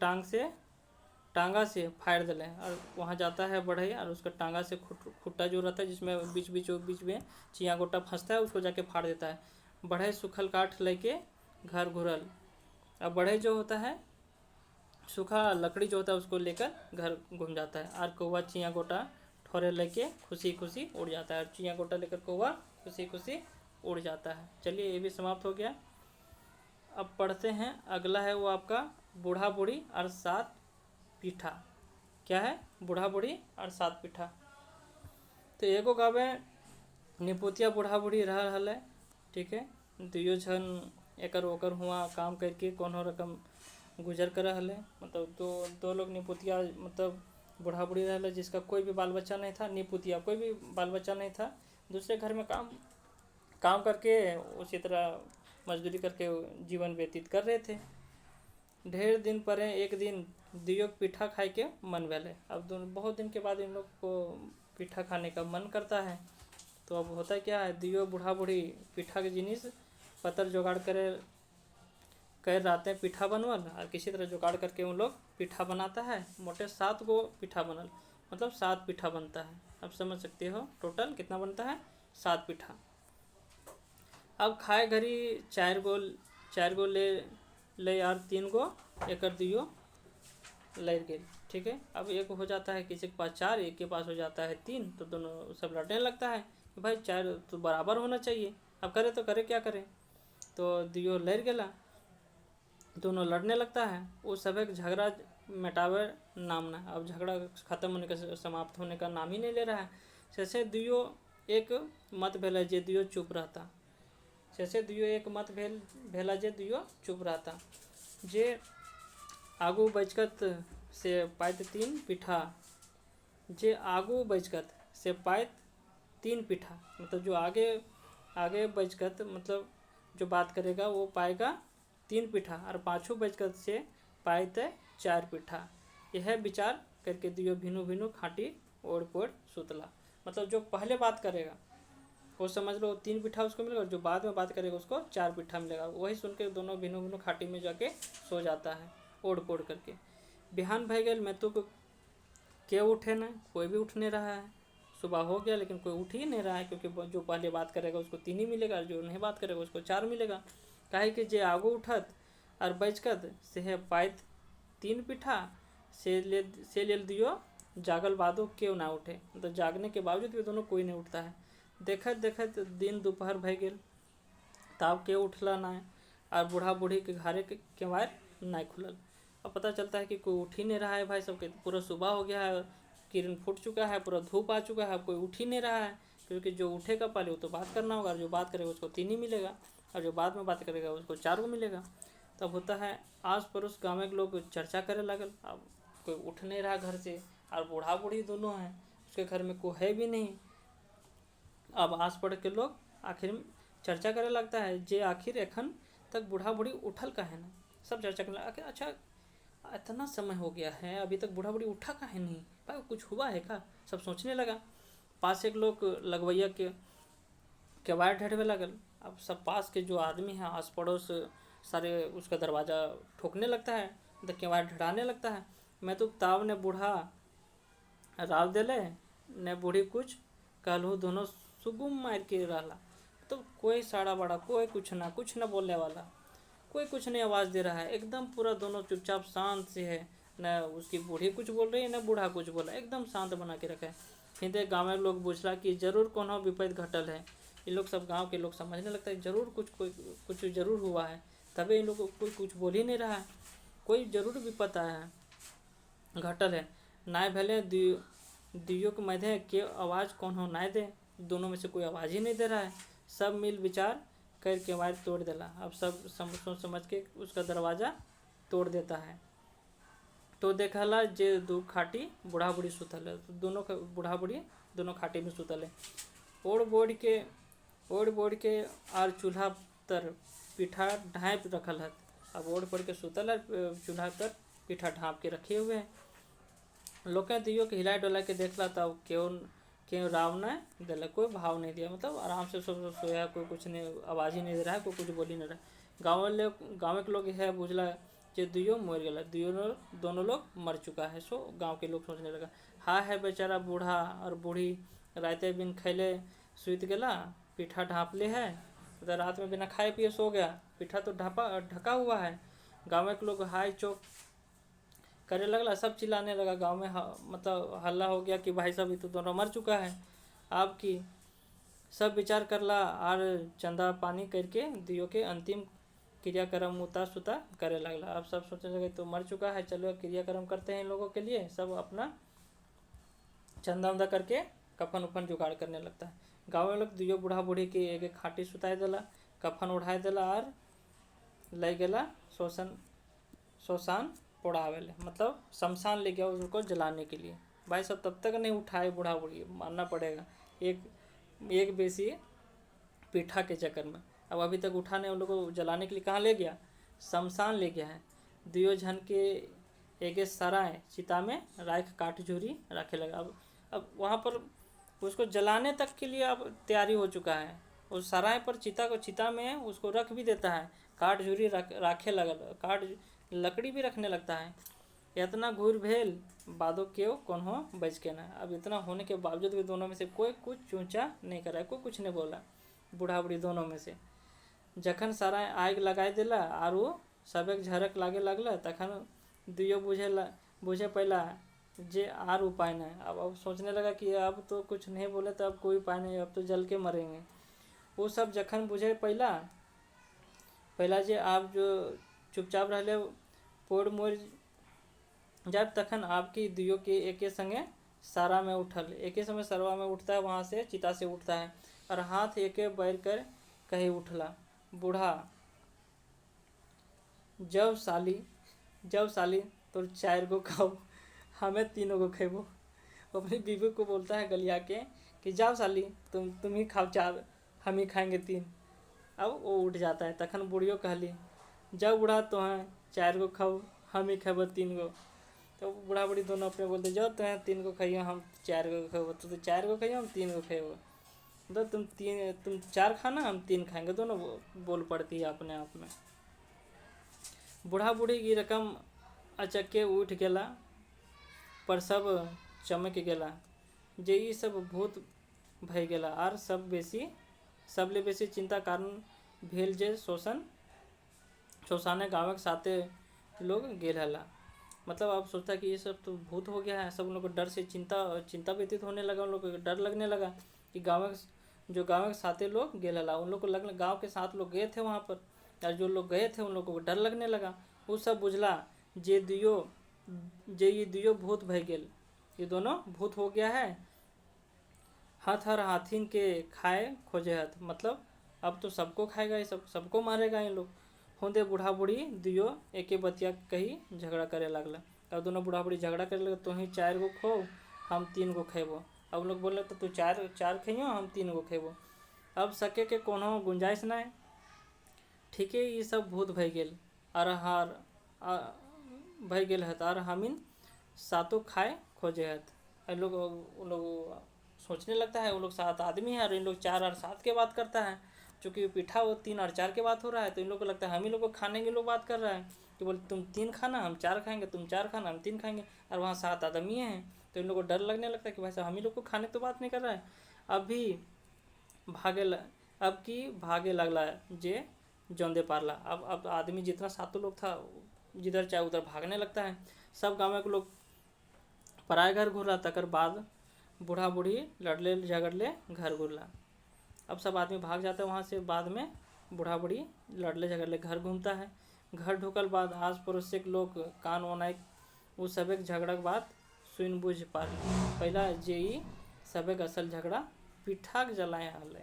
टांगा से फाड़ दिले और वहाँ जाता है बढ़ई और उसका टांगा से खुट्टा जो रहता है जिसमें बीच में चिया गोटा फंसता है उसको जाके फाड़ देता है। बढ़ई सूखल काठ लेके घर घुरल। अब बढ़ई जो होता है सूखा लकड़ी जो होता है उसको लेकर घर घूम जाता है और कौवा चिया गोटा ठोरे लेके खुशी खुशी उड़ जाता है और चिया गोटा लेकर कौवा खुशी खुशी उड़ जाता है। चलिए ये भी समाप्त हो गया। अब पढ़ते हैं अगला है वो आपका बूढ़ा बूढ़ी और सात पीठा। क्या है? बूढ़ा बूढ़ी और सात पीठा। तो एगो गाँव में निपुतिया बूढ़ा बूढ़ी रह रहल है, ठीक है? दुइयो झन एकर ओकर हुआ काम करके कोनो रकम गुजर कर रहले। मतलब दो लोग निपुतिया, मतलब बूढ़ा बूढ़ी रहले जिसका कोई भी बाल बच्चा नहीं था, निपुतिया कोई भी बाल बच्चा नहीं था। दूसरे घर में काम करके उसी तरह मजदूरी करके जीवन व्यतीत कर रहे थे। ढेर दिन पर एक दिन दुइयो पीठा खाए के मन भेले। अब बहुत दिन के बाद इन लोग को पीठा खाने का मन करता है। तो अब होता क्या है, दुइयो बूढ़ा बूढ़ी पीठा के जिनिस पत्थर जुगाड़ कर रातें पीठा बनवल और किसी तरह जुगाड़ करके उन लोग पीठा बनाता है। मोटे 7 गो पीठा बनल, मतलब 7 पीठा बनता है। अब समझ सकते हो टोटल कितना बनता है, 7 पीठा। अब खाए घरी 4 गो ले यार 3 गो एकर दुइयो ले गेल, ठीक है? अब एक हो जाता है किसी के पास 4, एक के पास हो जाता है 3, तो दोनों सब लड़ने लगता है कि भाई 4 तो बराबर होना चाहिए। अब करे तो करे क्या करे, तो दुइयो लड़ गेला, दोनों लड़ने लगता है। वो सब एक झगड़ा मिटावे नाम ना, अब झगड़ा खत्म होने का, समाप्त होने का नाम ही नहीं ले रहा है। जैसे दुइयो एक मत भेला जे दुइयो चुप रहता, जैसे दुइयो एक मत भेला जे दुइयो चुप रहता। जे आगू बचकत से पाइत तीन पीठा, जे आगू बचकत से पाइत तीन पीठा, मतलब जो आगे बचकत मतलब जो बात करेगा वो पाएगा तीन पीठा, और पाछू बचकत से पाइत चार पीठा। यह विचार करके दियो भिनु भिनु खाटी ओढ़ पोड़ सुतला। मतलब जो पहले बात करेगा वो समझ लो तीन पीठा उसको मिलेगा, और जो बाद में बात करेगा उसको चार पीठा मिलेगा। वही सुन के दोनों भिनु भिनु खाटी में जाके सो जाता है ओढ़ पोड़ करके। बिहान भय गए मैं तो के उठे न, कोई भी उठ नहीं रहा है। सुबह हो गया लेकिन कोई उठ ही नहीं रहा है, क्योंकि जो पहले बात करेगा उसको तीन ही मिलेगा, जो नहीं बात करेगा उसको चार मिलेगा। काहे कि जे आगू उठत और बचकत से पाइत तीन पीठा, से ले दियो जागल बादो क्यों ना उठे। तो जागने के बावजूद भी दोनों कोई नहीं उठता है। देखत देखत दिन दोपहर भय गेल, ताब के उठला ना, और बूढ़ा बूढ़ी के घरे के केवार ना खुलल। अब पता चलता है कि कोई उठ ही नहीं रहा है भाई, सबके पूरा सुबह हो गया है, किरण फूट चुका है, पूरा धूप आ चुका है, कोई उठ ही नहीं रहा है। क्योंकि जो उठेगा पहले वो तो बात करना होगा, और जो बात करेगा उसको तीन ही मिलेगा, और जो बाद में बात करेगा उसको चार को मिलेगा। तब होता है आस पड़ोस गाँव के लोग चर्चा करे लगल। अब कोई उठ नहीं रहा घर से, और बूढ़ा बूढ़ी दोनों हैं, उसके घर में कोई है भी नहीं। अब आस पड़ोस के लोग आखिर में चर्चा करे लगता है, जे आखिर एखन तक बूढ़ा बूढ़ी उठल का है ना। सब चर्चा करने लगे, अच्छा इतना समय हो गया है अभी तक बूढ़ा बूढ़ी उठा का है नहीं, भाई कुछ हुआ है का। सब सोचने लगा। पास एक लोग लगवैया के केवाड़ ढड़वे लगल। अब सब पास के जो आदमी हैं आस पड़ोस सारे उसका दरवाज़ा ठोकने लगता है, तो केवाड़ ढड़ाने लगता है। मैं तो ताव ने बूढ़ा राव दिले ने बूढ़ी कुछ कहलू, दोनों सुगुम मार के रहला। तो कोई साड़ा बड़ा, कोई कुछ ना बोलने वाला, कोई कुछ नहीं आवाज़ दे रहा है, एकदम पूरा दोनों चुपचाप शांत से है। न उसकी बूढ़ी कुछ बोल रही है न बूढ़ा कुछ बोल रहा है, एकदम शांत बना के रखा है। फिर गाँव में लोग बुझला कि जरूर कोनो विपद घटल है। ये लोग सब गांव के लोग समझने लगता है जरूर कुछ जरूर हुआ है, तभी इन लोग को कोई कुछ बोल ही नहीं रहा है, कोई जरूर विपद आया है घटल है। नाय भले दियो के मध्य के आवाज़ कौन हो नाय दे, दोनों में से कोई आवाज़ ही नहीं दे रहा है। सब मिल विचार करके वायर तोड़ देला। अब सब सोच समझ के उसका दरवाज़ा तोड़ देता है। तो देखला जे दो खाटी बूढ़ा बूढ़ी सुतल है, तो दोनों बूढ़ा बूढ़ी दोनों खाटी में सुतल है। ओढ़ बोड़ के आर चूल्हा तर पीठा ढाँप रखल है। अब ओढ़ पड़ के सुतल है, चूल्हा तर पीठा ढाँप के रखे हुए हैं। लोग दियो के हिला डोला के देखला, तब क्यों राव ने दिला, कोई भाव नहीं दिया, मतलब आराम से सब सोया, कोई कुछ नहीं आवाज़ ही नहीं दे रहा है, कोई कुछ बोल ही नहीं रहा है। गाँव के लोग यह बुझला जे दियो मर गया, दोनों लोग मर चुका है। सो गांव के लोग सोचने लगा, हाँ है बेचारा बूढ़ा और बूढ़ी राते बिन खैले सुत गला, पीठा ढाँप ले है, तो रात में बिना खाए पिए सो गया, पीठा तो ढका हुआ है। गाँव के लोग हाय चौक करे लगला, सब चिल्लाने लगा गांव में, मतलब हल्ला हो गया कि भाई साहब ये तो दोनों मर चुका है। आपकी सब विचार करला और चंदा पानी करके दियो के अंतिम क्रियाक्रम उता सुता करे लगला। अब सब सोचने लगे तो मर चुका है, चलो क्रियाक्रम करते हैं इन लोगों के लिए। सब अपना चंदा उंदा करके कफन उफन जुगाड़ करने लगता है। गाँव में लोग दियो बूढ़ा बूढ़ी के एक खाटी सुताए दिला, कफन उड़ाए दिला और ले गला शमशान पोड़ावेले, मतलब शमशान ले गया उसको जलाने के लिए। भाई सब तब तक नहीं उठाए बूढ़ा बूढ़ी, मानना पड़ेगा, एक बेसी पीठा के चक्कर में। अब अभी तक उठाने उन लोगों को जलाने के लिए कहाँ ले गया, शमशान ले गया है। दियो झन के एक सराय चिता में राख काट झूरी रखे लगा। अब वहाँ पर उसको जलाने तक के लिए अब तैयारी हो चुका है। उस सराय पर चिता में उसको रख भी देता है, काट झूरी राखे लगा, काट लकड़ी भी रखने लगता है। इतना घूर भेल बादो क्यों कौन हो बच के ना। अब इतना होने के बावजूद भी दोनों में से कोई कुछ चूंचा नहीं करा, कोई कुछ नहीं बोला, बूढ़ा बूढ़ी दोनों में से। जखन सारा आग लगाए दिला और वो सबक झरक लागे लगला, तखन दियो बुझे पहला जे आर उपाय नहीं। अब सोचने लगा कि अब तो कुछ नहीं बोले तो अब कोई उपाय नहीं, अब तो जल के मरेंगे। वो सब जखन बुझे पहला जे आप जो चुपचाप रहले पोड़ मोड़ जब तखन आपकी दियो के एक संगे सारा में उठल, एक समय सरवा में उठता है, वहाँ से चिता से उठता है और हाथ एक बैर कर कहीं उठला। जब साली तो 4 गो खाओ, हमें 3 गो खेबो। वो अपनी बीवी को बोलता है गलिया के कि जाओ साली, तुम ही खाओ 4, हम ही खाएंगे 3। अब वो उठ जाता है। तखन बुढ़ियो कहली, जब बूढ़ा तो हैं 4 गो खाओ, हम ही खेबो 3 गो। तो बूढ़ा बूढ़ी दोनों अपने बोलते, जो तो हैं 3 गो खाइयो, हम 4 गो खेबो। तो 4 गो खाइयो, हम 3 गो खेबो। तो तुम 4 खाना, हम 3 खाएंगे। दोनों बोल पड़ती है अपने आप में। बूढ़ा बूढ़ी की रकम अचक्के उठ गेला, पर सब चमक गेला। जे ई सब भूत भय गेला। आर सबले बेसी चिंता कारण भेल जे शोषाने गाँव के साथे लोग गेल हला। मतलब अब सोचता कि ये सब तो भूत हो गया है। सब उन लोग को डर से चिंता व्यतीत होने लगा। उन लोग को डर लगने लगा कि गाँव के साथे लोग गेल हला, उन लोग को गाँव के 7 लोग गए थे वहाँ पर, और जो लोग गए थे उन लोगों को डर लगने लगा। वो सब बुझला जे ये दुयो भूत भय गेल, ये दोनों भूत हो गया है। हर हाथीन के खाए खोजे हथ। मतलब अब तो सबको खाएगा, ये सबको मारेगा इन लोग। होंदे बूढ़ा बूढ़ी दुयो एके बतिया कही झगड़ा करे लगला। अब दोनों बूढ़ा बूढ़ी झगड़ा करे लगे, तो ही 4 गो खो, हम 3 गो खेबो। अब लोग बोले तो तू 4 खइयो, हम 3 गो खेबो। अब सके के कोनो गुंजाइश ना है। ठीक है, ये सब भूत भय गेल भय गेल हत, और हमीन सातों खाए खोजे हत। वो लोग सोचने लगता है, वो लोग 7 आदमी है और इन लोग 4 और 7 के बात करता है। चूँकि पीठा वो 3 और 4 के बात हो रहा है, तो इन लोग को लगता है हम ही लोग को खाने के लोग बात कर रहा है कि बोले तुम 3 खाना, हम 4 खाएंगे, तुम 4 खाना, हम 3 खाएंगे। और वहाँ 7 आदमी हैं, तो इन लोग को डर लगने लगता है कि भाई साहब हम ही लोग को खाने तो बात नहीं कर रहा है। भागे लगला जे जौंदे पारला। अब आदमी जितना 7 लोग था, जिधर चाहे उधर भागने लगता है। सब गाँव के लोग पराए घर घुरला। तकर बाद बूढ़ा बूढ़ी लड़ले झगड़ले घर घुरला। अब सब आदमी भाग जाता है वहाँ से। बाद में बूढ़ा बूढ़ी लड़ले झगड़ले घर घूमता है। घर ढुकल बाद आस पड़ोस के लोग कान ओनाई वो सबक झगड़ा के बात सुन बुझ पार। पहला जे ई सबक असल झगड़ा पीठा के जलाए हल।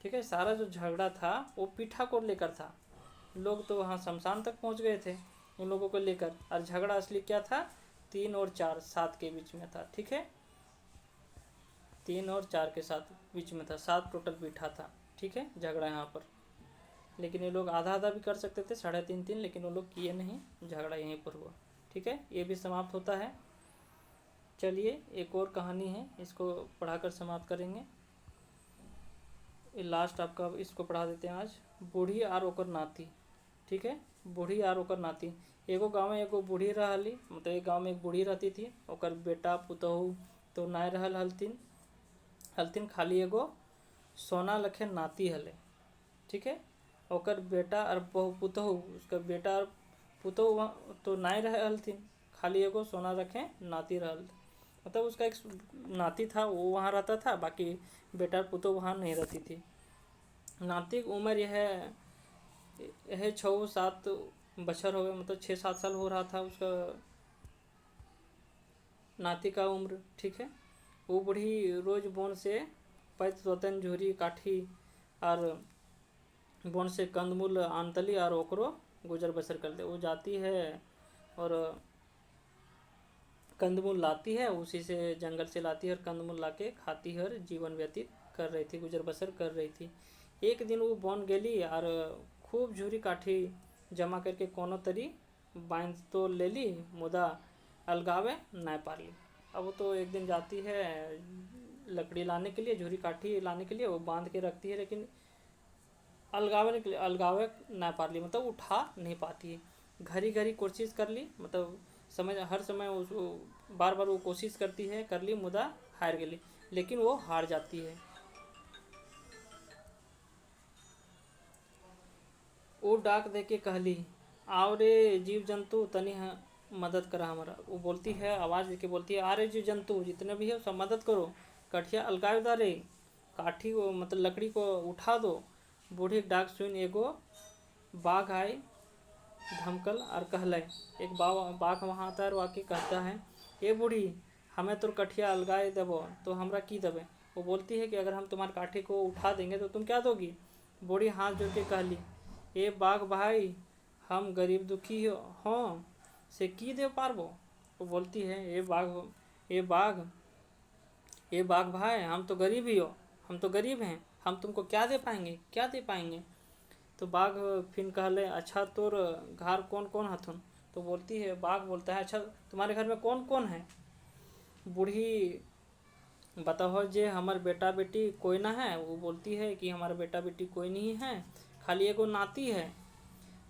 ठीक है, सारा जो झगड़ा था वो पीठा को लेकर था। लोग तो वहाँ शमशान तक पहुँच गए थे उन लोगों को लेकर, और झगड़ा असली क्या था, 3 और 4 7 के बीच में था। ठीक है, 3 और 4 के साथ बीच में था, 7 टोटल पीठा था। ठीक है, झगड़ा यहाँ पर। लेकिन ये लोग आधा आधा भी कर सकते थे, 3.5-3, लेकिन वो लोग किए नहीं, झगड़ा यहीं पर हुआ। ठीक है, ये भी समाप्त होता है। चलिए एक और कहानी है, इसको पढ़ाकर समाप्त करेंगे। ये लास्ट आपका, इसको पढ़ा देते हैं आज। बूढ़ी आर ओकर नाती। ठीक है, बूढ़ी आर ओकर नाती। एगो गाँव में एगो बूढ़ी रहली। मतलब एक गाँव में एक बूढ़ी रहती थी, ओकर बेटा पुतहू तो नाय रहल हलथिन, खाली एगो सोना लखे नाती हले। ठीक है, ओकर बेटा और पुतहू, उसका बेटा और पुतहू तो नाय रहे हलथिन, खाली एगो सोना रखे नाती रहल। मतलब उसका एक नाती था, वो वहाँ रहता था, बाकी बेटा और पुतहू वहाँ नहीं रहती थी। नाती की उम्र यह 6-7 बछर हो गए, मतलब 6-7 साल हो रहा था उसका नाती का उम्र। ठीक है, वो बूढ़ी रोज बोन से पैत तोतन झूरी काठी और बोन से कंदमूल आनतली और ओकरो गुजर बसर कर दे। वो जाती है और कंदमूल लाती है, उसी से जंगल से लाती है और कंदमूल लाके खाती है और जीवन व्यतीत कर रही थी, गुजर बसर कर रही थी। एक दिन वो बन गेली और खूब झूरी काठी जमा करके कोनो तरी बांध तो ले ली, मुदा अलगावे ना पारली। अब वो तो एक दिन जाती है लकड़ी लाने के लिए, झूरी काठी लाने के लिए, वो बांध के रखती है, लेकिन अलगावे ना पारली, मतलब उठा नहीं पाती है। घड़ी कोशिश कर ली, मतलब हर समय उसको बार बार वो कोशिश करती है, कर ली, मुदा हार गेली, लेकिन वो हार जाती है। वो डाक दे के कहली, आओ रे जीव जंतु तनी मदद करा हमारा। वो बोलती है, आवाज़ दे के बोलती है, आ रे जीव जंतु जितने भी है सब मदद करो, कठिया अलगाव दा रे, काठी को मतलब लकड़ी को उठा दो। बूढ़ी डाक सुन एगो बाघ आई धमकल और कहले। एक बाघ वहाँ आता है और आके कहता है, ये बूढ़ी हमें तो कठिया अलगाए देबो तो हमरा की देबे। वो बोलती है कि अगर हम तुम्हारे काठी को उठा देंगे तो तुम क्या दोगी। बूढ़ी हाथ जोड़ के कहली, ये बाघ भाई हम गरीब दुखी हों से की दे पारबो। वो बोलती है ये बाघ ये बाघ भाई, हम तो गरीब ही हो, हम तो गरीब हैं, हम तुमको क्या दे पाएंगे, क्या दे पाएंगे। तो बाघ फिर कहले अच्छा तोर घर कौन कौन हथुन। तो बोलती है, बाघ बोलता है अच्छा तुम्हारे घर में कौन कौन है। बूढ़ी बताओ जे हमार बेटा बेटी कोई ना है। वो बोलती है कि हमारा बेटा बेटी कोई नहीं है, खाली एगो नाती है।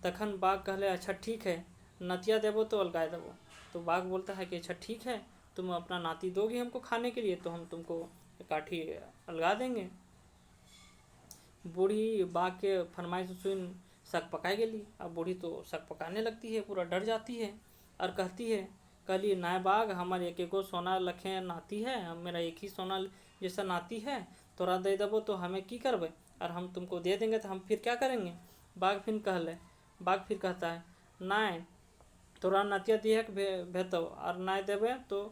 तखन बाघ कहले अच्छा ठीक है, नतिया देबो तो अलगाए देबो। तो बाघ बोलता है कि अच्छा ठीक है, तुम अपना नाती दोगी हमको खाने के लिए तो हम तुमको काठी अलगा देंगे। बूढ़ी बाघ के फरमाइश सुन शक पकाए गेली। अब बूढ़ी तो शक पकाने लगती है, पूरा डर जाती है और कहती है कहली नाय बाघ, हमारे एक एगो सोना लखे नाती है, मेरा एक ही सोना जैसा नाती है, तोरा दे देबो तो हमें की करबे, और हम तुमको दे देंगे तो हम फिर क्या करेंगे। बाघ फिर कहता है नाय तोरा नातिया दिए भेतो और नाय देवे तो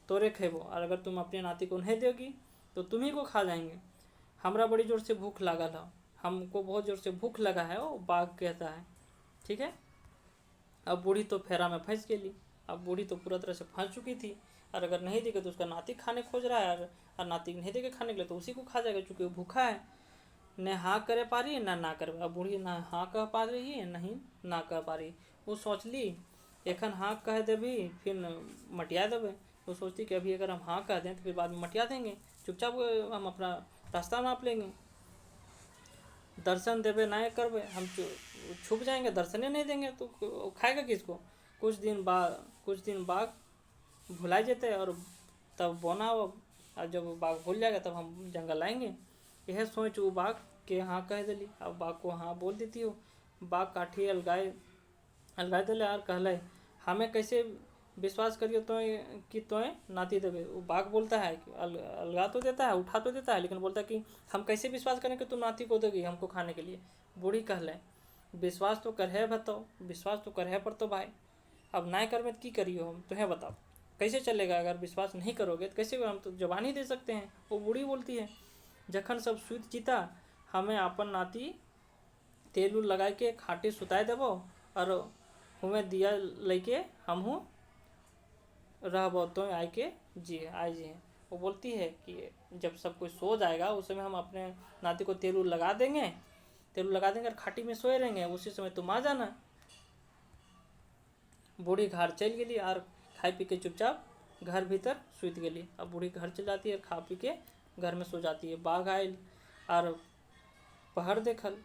तोरे खेबो, और अगर तुम अपने नाती को नहीं दोगी तो तुम ही को खा जाएंगे। हमरा बड़ी जोर से भूख लागल है, हमको बहुत जोर से भूख लगा है। वो बाघ कहता है ठीक है। अब बूढ़ी तो फेरा में फंस गई। अब बूढ़ी तो पूरा तरह से फंस चुकी थी, और अगर नहीं देगा तो उसका नाती खाने खोज रहा है, और नाती नहीं देगा खाने के लिए तो उसी को खा जाएगा, चूँकि वो भूखा है। न हाँ करे पा रही है ना कर। अब बूढ़ी ना हाँ कह पा रही है नहीं ना कह पा रही। वो सोच ली एखन हाँ कह देवी फिर मटिया देवे। वो सोचती कि अभी अगर हम हाँ कह दें तो फिर बाद में मटिया देंगे, चुपचाप हम अपना रास्ता नाप लेंगे। दर्शन देवे ना करवे हम छुप जाएंगे, दर्शन ही नहीं देंगे तो खाएगा किसको। कुछ दिन बाद भुला जेते और तब बोना हो, और जब बाघ भूल जाएगा तब हम जंगल आएंगे। यह सोच वो बाघ के हाँ कह दिली। अब बाघ को हाँ बोल देती हो। बाघ काठी अलगाए दिले और कहले हमें कैसे विश्वास करियो तो कि तोय नाती देवे। वो बाघ बोलता है कि अलगा तो देता है, उठा तो देता है, लेकिन बोलता है कि हम कैसे विश्वास करें कि तुम नाती को दोगी हमको खाने के लिए। बूढ़ी कहले विश्वास तो कर है बताओ, विश्वास तो कर है पर तो भाई अब ना करवे तो की करियो हम तुम्हें बताओ कैसे चलेगा। अगर विश्वास नहीं करोगे तो कैसे, हम तो जबान ही दे सकते हैं। वो बूढ़ी बोलती है जखन सब सुत जीता हमें अपन नाती तेल उल लगा के खाटी सुताए देबो और हमें दिया लेके हमहूँ रहबो तो आए के जी। वो बोलती है कि जब सब कोई सो जाएगा उस समय हम अपने नाती को तेल लगा देंगे और खाटी में सोए रहेंगे, उसी समय तुम आ जाना। बूढ़ी घर चल गई और खाई पी के चुपचाप घर भीतर सुत गई। अब बूढ़ी घर चल जाती है, खा पी के घर में सो जाती है। बाघ आयल और पहाड़ देखल,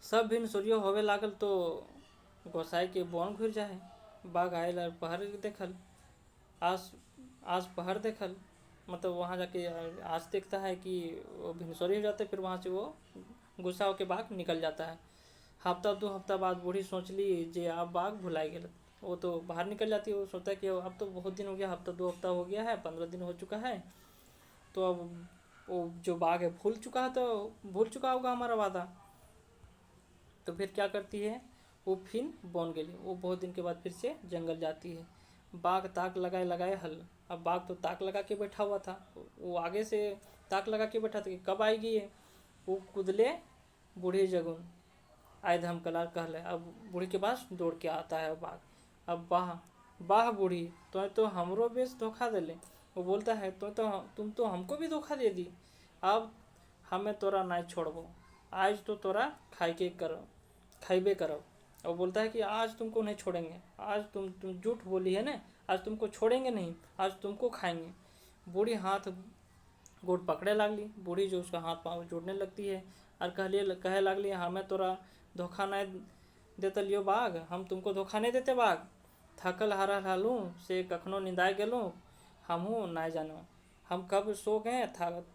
सब भिन्न सूर्य होवे लागल तो गोसाई के बन घुर जाए। बाघ आयल और पहाड़ देखल, आज पहाड़ देखल, मतलब वहाँ जाके आज देखता है कि वो भिनसोरी हो जाता है, फिर वहाँ से वो गुस्सा होकर बाघ निकल जाता है। हफ्ता 2 हफ्ता बाद बूढ़ी सोच ली जे अब बाघ भुलाई गया। वो तो बाहर निकल जाती है। वो सोचता है कि अब तो बहुत दिन हो गया, हफ्ता 2 हफ्ता हो गया है, 15 दिन हो चुका है, तो अब वो जो बाघ है भूल चुका होगा हमारा वादा। तो फिर क्या करती है वो फिर बन गई। वो बहुत दिन के बाद फिर से जंगल जाती है। बाघ ताक लगाए हल। अब बाघ तो ताक लगा के बैठा हुआ था, वो आगे से ताक लगा के बैठा था कि कब आएगी ये। वो कुदले बूढ़ी जगुन आए धमकला कहले। अब बूढ़ी के पास दौड़ के आता है बाघ। अब वाह बूढ़ी तो हमरो बेस धोखा दिले। वो बोलता है तुम तो हमको भी धोखा दे दी, अब हमें तोरा नहीं छोड़बो, आज तो तोरा खाइबे करो। और बोलता है कि आज तुमको नहीं छोड़ेंगे, आज तुम झूठ बोली है ना, आज तुमको छोड़ेंगे नहीं, आज तुमको खाएंगे। बूढ़ी हाथ गोड़ पकड़े लागली। बूढ़ी जो उसका हाथ पाँव जोड़ने लगती है और कहे लागली हमें तोरा धोखा नहीं देते लियो बाघ, हम तुमको धोखा नहीं देते बाघ। थकल हारल हालूँ से कखनो निंदाए गेलूँ, हमहूँ नहीं जानो हम कब सो गए,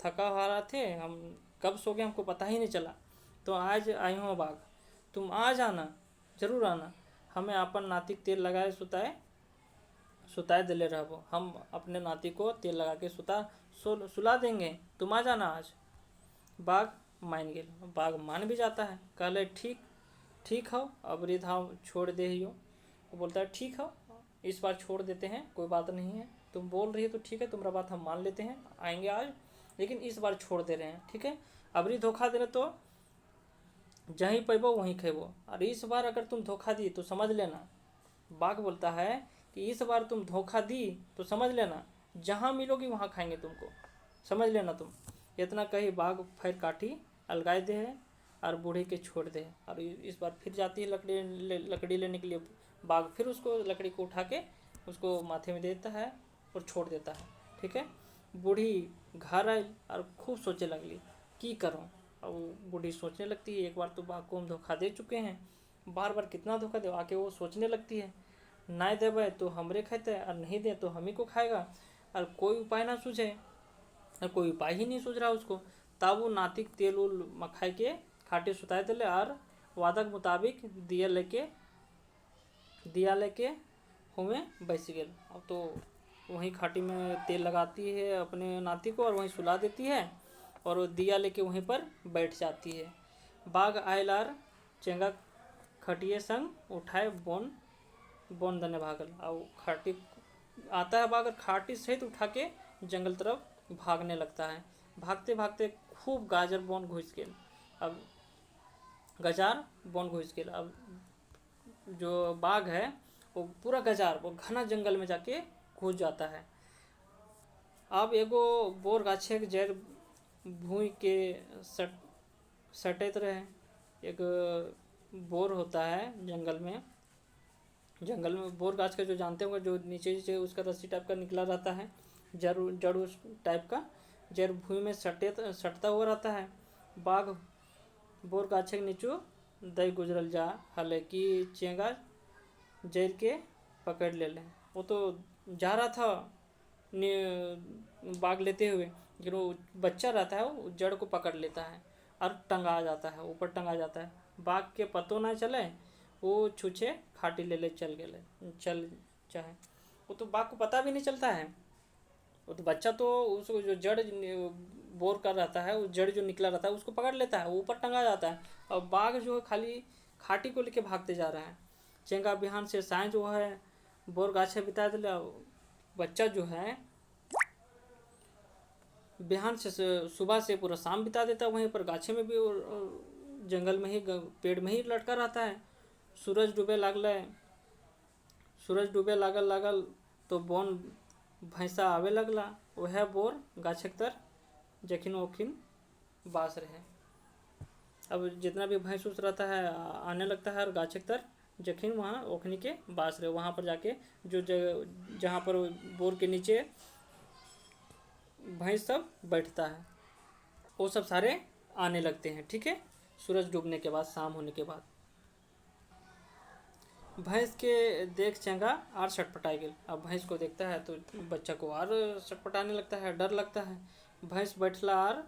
थका हारा थे, हम कब सो गए हमको पता ही नहीं चला। तो आज आई हूँ बाघ, तुम आ जाना, जरूर आना, हमें अपन नाती तेल लगाए सुताए दिले रहबो, हम अपने नाती को तेल लगा के सुला देंगे, तुम आ जाना आज। बाघ मान गेल। बाघ मान भी जाता है, कहले ठीक हो, अब रिधाव छोड़ दे हियो। वो बोलता है ठीक हो, इस बार छोड़ देते हैं, कोई बात नहीं है, तुम बोल रही है तो ठीक है, तुम्हारा बात हम मान लेते हैं, आएंगे आज, लेकिन इस बार छोड़ दे रहे हैं, ठीक है। अबरी धोखा दे रहे तो जहीं पैबो वहीं खेबो। और इस बार अगर तुम धोखा दी तो समझ लेना, बाघ बोलता है कि इस बार तुम धोखा दी तो समझ लेना, जहाँ मिलोगी वहाँ खाएंगे तुमको, समझ लेना तुम। इतना कही बाघ फिर काठी अलगाए दे है और बूढ़े के छोड़ दे। और इस बार फिर जाती है लकड़ी लेने के लिए। बाघ फिर उसको लकड़ी को उठा के उसको माथे में देता है और छोड़ देता है। ठीक है। बूढ़ी घर आई और खूब सोचे लगली की करूँ। अब बूढ़ी सोचने लगती है, एक बार तो बाघ को हम धोखा दे चुके हैं, बार बार कितना धोखा दे। आके वो सोचने लगती है, ना देवे तो हमरे खाते और नहीं दे तो हम ही को खाएगा। और कोई उपाय ना सूझे, और कोई उपाय ही नहीं सूझ रहा उसको। तब वो नातिक तेल उल मखाई के खाटे सुताए दिले और वादक मुताबिक दिया लेके हुए बैस गए। अब तो वहीं खाटी में तेल लगाती है अपने नाती को और वहीं सुला देती है और वो दिया लेके वहीं पर बैठ जाती है। बाघ आयलार चेंगा खटिए संग उठाए बोन दने भागल। और खाटी आता है बाघ और खाटी सहित उठा के जंगल तरफ भागने लगता है। भागते भागते खूब गाजर बोन घुस गए। अब गजार बोन घुस गए। अब जो बाघ है वो पूरा गजार वो घना जंगल में जाके घुस जाता है। अब एगो बोर गाछे के जड़ भूई के सटैत रहे। एक बोर होता है जंगल में बोर गाछ का जो जानते होंगे, जो नीचे से उसका रस्सी टाइप का निकला रहता है, जड़ उस टाइप का जड़ भूमि में सटता हुआ रहता है। बाघ बोर गाछे के नीचू दई गुजरल जा हले कि चेंगा जड़ के पकड़ ले लें। वो तो जा रहा था बाघ लेते हुए, लेकिन वो बच्चा रहता है वो जड़ को पकड़ लेता है और टंगा जाता है, ऊपर टंगा जाता है। बाघ के पतो ना चले, वो छूछे खाटी ले चल चाहे। वो तो बाघ को पता भी नहीं चलता है। वो तो बच्चा तो उसको जो जड़ बोर कर रहता है, उस जड़ जो निकला रहता है उसको पकड़ लेता है, वो ऊपर टंगा जाता है। और बाघ जो है खाली खाटी को लेके भागते जा रहा है। चेंगा बिहान से साँझ जो है बोर गाछे बिता दिला। बच्चा जो है बिहान से सुबह से पूरा शाम बिता देता है वहीं पर गाछे में भी और जंगल में ही पेड़ में ही लटका रहता है। सूरज डूबे लागल तो बोन भैंसा आवे लगला। वह बोर गाछक तर जखिन ओखिन बास रहे। अब जितना भी भैंस उस रहता है आने लगता है और गाछक तर जखिन वहाँ ओखनी के बास रहे, वहाँ पर जाके जो जगह जहाँ पर बोर के नीचे भैंस सब बैठता है वो सब सारे आने लगते हैं। ठीक है। सूरज डूबने के बाद, शाम होने के बाद भैंस के देख चेंगा और छटपटाई गई। अब भैंस को देखता है तो बच्चा को और छटपटाने लगता है, डर लगता है। भैंस बैठला और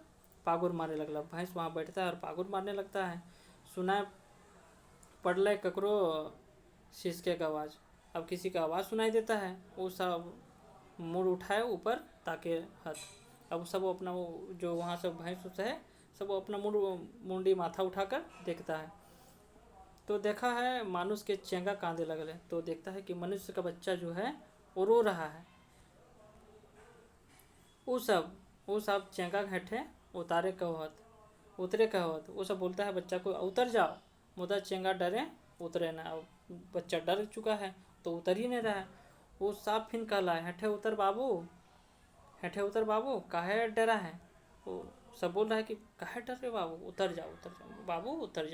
पागुर मारने लगला। भैंस वहाँ बैठता है और पागुर मारने लगता है। सुनाए पड़ल ककरो सिसके का आवाज़। अब किसी का आवाज़ सुनाई देता है, वो सब मुड़ उठाए ऊपर ताके हथ। अब सब अपना वो जो वहाँ सब भैंस है सब अपना मुंडी माथा उठाकर देखता है। तो देखा है मानुष के चेंगा कांदे लगल है। तो देखता है कि मनुष्य का बच्चा जो है वो रो रहा है। वो सब चेंगा हेठे उतरे कहवत वो सब बोलता है बच्चा को उतर जाओ। मुदा चेंगा डरे उतरे ना। अब बच्चा डर चुका है तो उतर ही नहीं रहा है। वो साफ फिन कहला है हेठे उतर बाबू काहे डरा है। वो सब बोल रहा है कि काहे डर रहे बाबू, उतर जाओ बाबू, उतर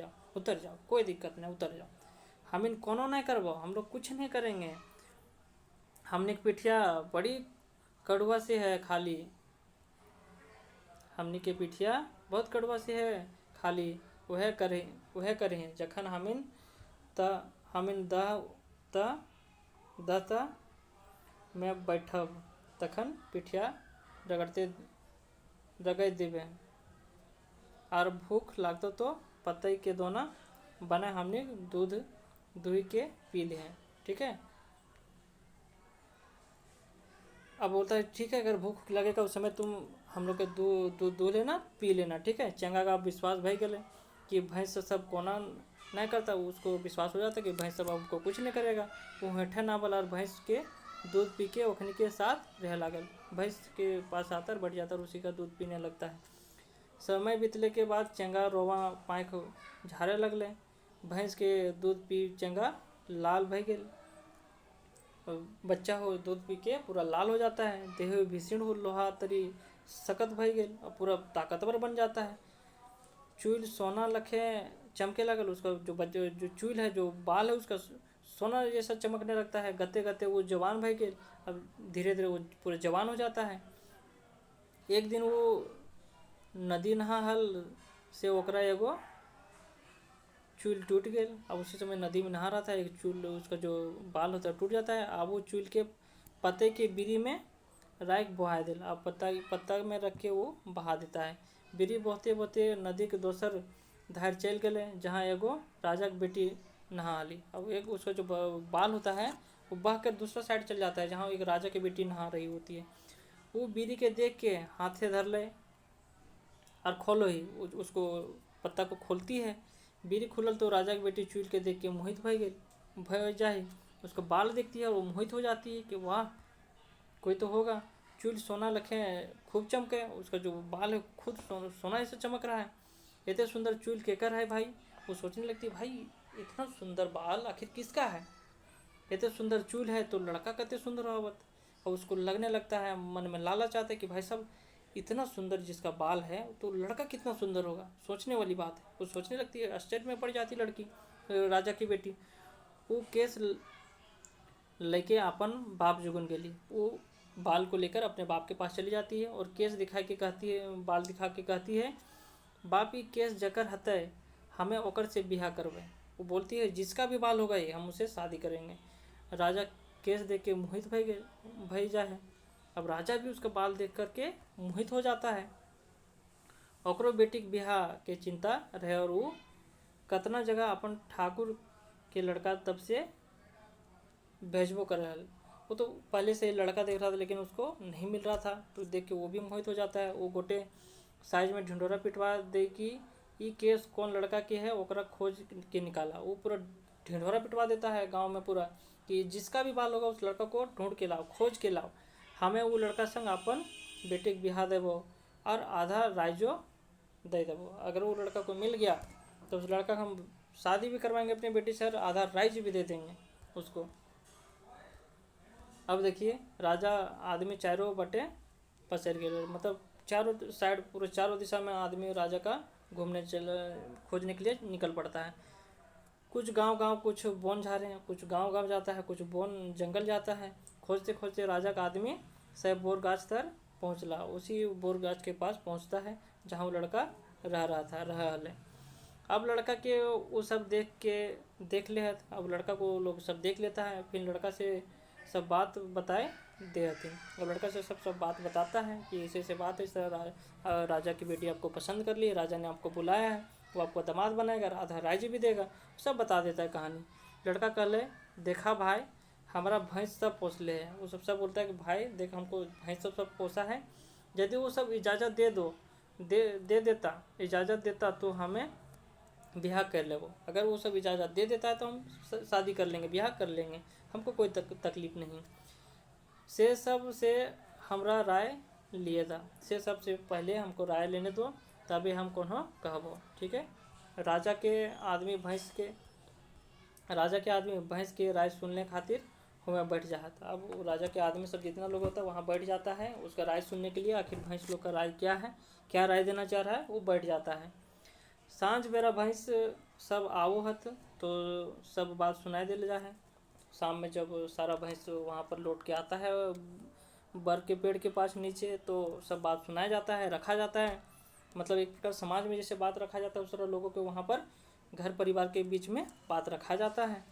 जाओ कोई दिक्कत नहीं, उतर जाओ। हम इन कोनो नहीं करबो, हम लोग कुछ नहीं करेंगे। हमने पिठिया बड़ी कड़वा से है खाली, हमने के पिठिया बहुत कड़वा से है खाली। वह करे जखन हमिन दत में बैठब तखन पिठिया रगड़ देवे। और भूख लागतो तो पतई के दोना बना हमने दूध दुही के पी ले हैं। ठीक है। अब बोलता है ठीक है, अगर भूख लगेगा उस समय तुम हम लोग के दूध लेना पी लेना। ठीक है। चंगा का विश्वास भई गए कि भैंस सब कोना नहीं करता, उसको विश्वास हो जाता कि भैंस सब हमको कुछ नहीं करेगा। वो हेठे ना बोला और भैंस के दूध पी के ओखनी के साथ रह लागल। भैंस के पास आता बैठ जाता और उसी का दूध पीने लगता है। समय बीतले के बाद चंगा रोवा पाँख झारे लगले। भैंस के दूध पी चंगा लाल भई गेल। बच्चा हो दूध पी के पूरा लाल हो जाता है। देह भीषण हो लोहा तरी सकत भई गेल और पूरा ताकतवर बन जाता है। चूल सोना लखे चमके लगल। उसका जो चूल है, जो बाल है, उसका सोना जैसा चमकने लगता है। गते गते वो जवान भई गेल। अब धीरे धीरे वो पूरा जवान हो जाता है। एक दिन वो नदी नहा हल से ओकरा एगो चूल टूट गेल। अब उसी समय नदी में नहा रहा था, एक चूल उसका जो बाल होता है टूट जाता है। अब वो चूल के पत्ते के बीरी में राख बहा दिल। अब पत्ता में रख के वो बहा देता है। बीरी बहते बहते नदी के दोसर धार चल गए, जहाँ एगो राजा की बेटी नहा ली। अब एक उसका जो बाल होता है वो बह कर दूसरा साइड चल जाता है, जहाँ एक राजा की बेटी नहा रही होती है। वो बीरी के देख के हाथे धर ले और खोलो ही उसको पत्ता को खोलती है। बीरी खुलल तो राजा की बेटी चूल के देख के मोहित भय जाए। उसको बाल देखती है और वो मोहित हो जाती है कि वाह, कोई तो होगा। चूल सोना लखे खूब चमके। उसका जो बाल है खुद सोना ऐसे चमक रहा है। इतने सुंदर चूल केकर है भाई। वो सोचने लगती है, भाई इतना सुंदर बाल आखिर किसका है। इतने सुंदर चूल है तो लड़का कितने सुंदर होवत। और उसको लगने लगता है, मन में लालच आता है कि भाई साहब इतना सुंदर जिसका बाल है तो लड़का कितना सुंदर होगा। सोचने वाली बात है। वो सोचने लगती है, आश्चर्य में पड़ जाती लड़की, राजा की बेटी। वो केस लेके अपन बाप जुगन गेली। वो बाल को लेकर अपने बाप के पास चली जाती है और केस दिखा के कहती है, बाल दिखा के कहती है, बाप ही केस जकर हतय हमें ओकर से बिहा करवे। वो बोलती है, जिसका भी बाल होगा ये हम उसे शादी करेंगे। राजा केस देख के मोहित भई जा है। अब राजा भी उसका बाल देख करके मोहित हो जाता है। ओकरो बेटी के बिहा के चिंता रहे और वो कतना जगह अपन ठाकुर के लड़का तब से भेजबो कर रहल। वो तो पहले से लड़का देख रहा था लेकिन उसको नहीं मिल रहा था, तो देख के वो भी मोहित हो जाता है। वो गोटे साइज में ढिंढोरा पिटवा दे कि ये केस कौन लड़का के है, ओकरा खोज के निकाला। वो पूरा ढिंढोरा पिटवा देता है गांव में पूरा कि जिसका भी बाल होगा उस लड़का को ढूंढ के लाओ, खोज के लाओ। हमें वो लड़का संग अपन बेटे के बिहा देवो और आधा राइजो दे देवो। अगर वो लड़का को मिल गया तो उस लड़का हम शादी भी करवाएंगे अपनी बेटी से और आधा राइज भी दे देंगे उसको। अब देखिए, राजा आदमी चारों बटे पसर गए। मतलब चारों साइड पूरे चारों दिशा में आदमी राजा का खोजने के लिए निकल पड़ता है। कुछ गांव कुछ बोन झारे हैं, कुछ गांव जाता है, कुछ बोन जंगल जाता है। खोजते खोजते राजा का आदमी सब बोर गाछ तर पहुँचला। उसी बोर गाछ के पास पहुँचता है जहाँ वो लड़का रह हले। अब लड़का के वो सब देख ले। अब लड़का को लोग सब देख लेता है। फिर लड़का से सब बात बताए दे हथिन। और लड़का से सब बात बताता है कि ऐसे बात है सर, राजा की बेटी आपको पसंद कर ली, राजा ने आपको बुलाया है, वो आपको दामाद बनाएगा, आधा राज्य भी देगा। सब बता देता है कहानी। लड़का कहले, देखा भाई हमारा भैंस सब पोस ले है। वो सब बोलता है कि भाई देख हमको भैंस सब पोसा है। यदि वो सब इजाज़त दे देता इजाज़त देता तो हमें ब्याह कर ले। वो अगर वो सब इजाज़त दे देता है तो हम शादी कर लेंगे, ब्याह कर लेंगे, हमको कोई तकलीफ नहीं। से सब से हमरा राय लिए था। से सबसे पहले हमको राय लेने दो, तभी हम कोनो कहबो, ठीक है। राजा के आदमी भैंस के राय सुनने खातिर हमें बैठ जाता। अब राजा के आदमी सब जितना लोग होता है वहाँ बैठ जाता है उसका राय सुनने के लिए। आखिर भैंस लोग का राय क्या है, क्या राय देना चाह रहा है, वो बैठ जाता है। सांझ बेरा भैंस सब आवो हत तो सब बात सुनाई दे जा है। शाम में जब सारा भैंस वहाँ पर लौट के आता है बर के पेड़ के पास नीचे, तो सब बात सुनाया जाता है, रखा जाता है। मतलब एक प्रकार समाज में जैसे बात रखा जाता है उस तरह लोगों के वहाँ पर घर परिवार के बीच में बात रखा जाता है।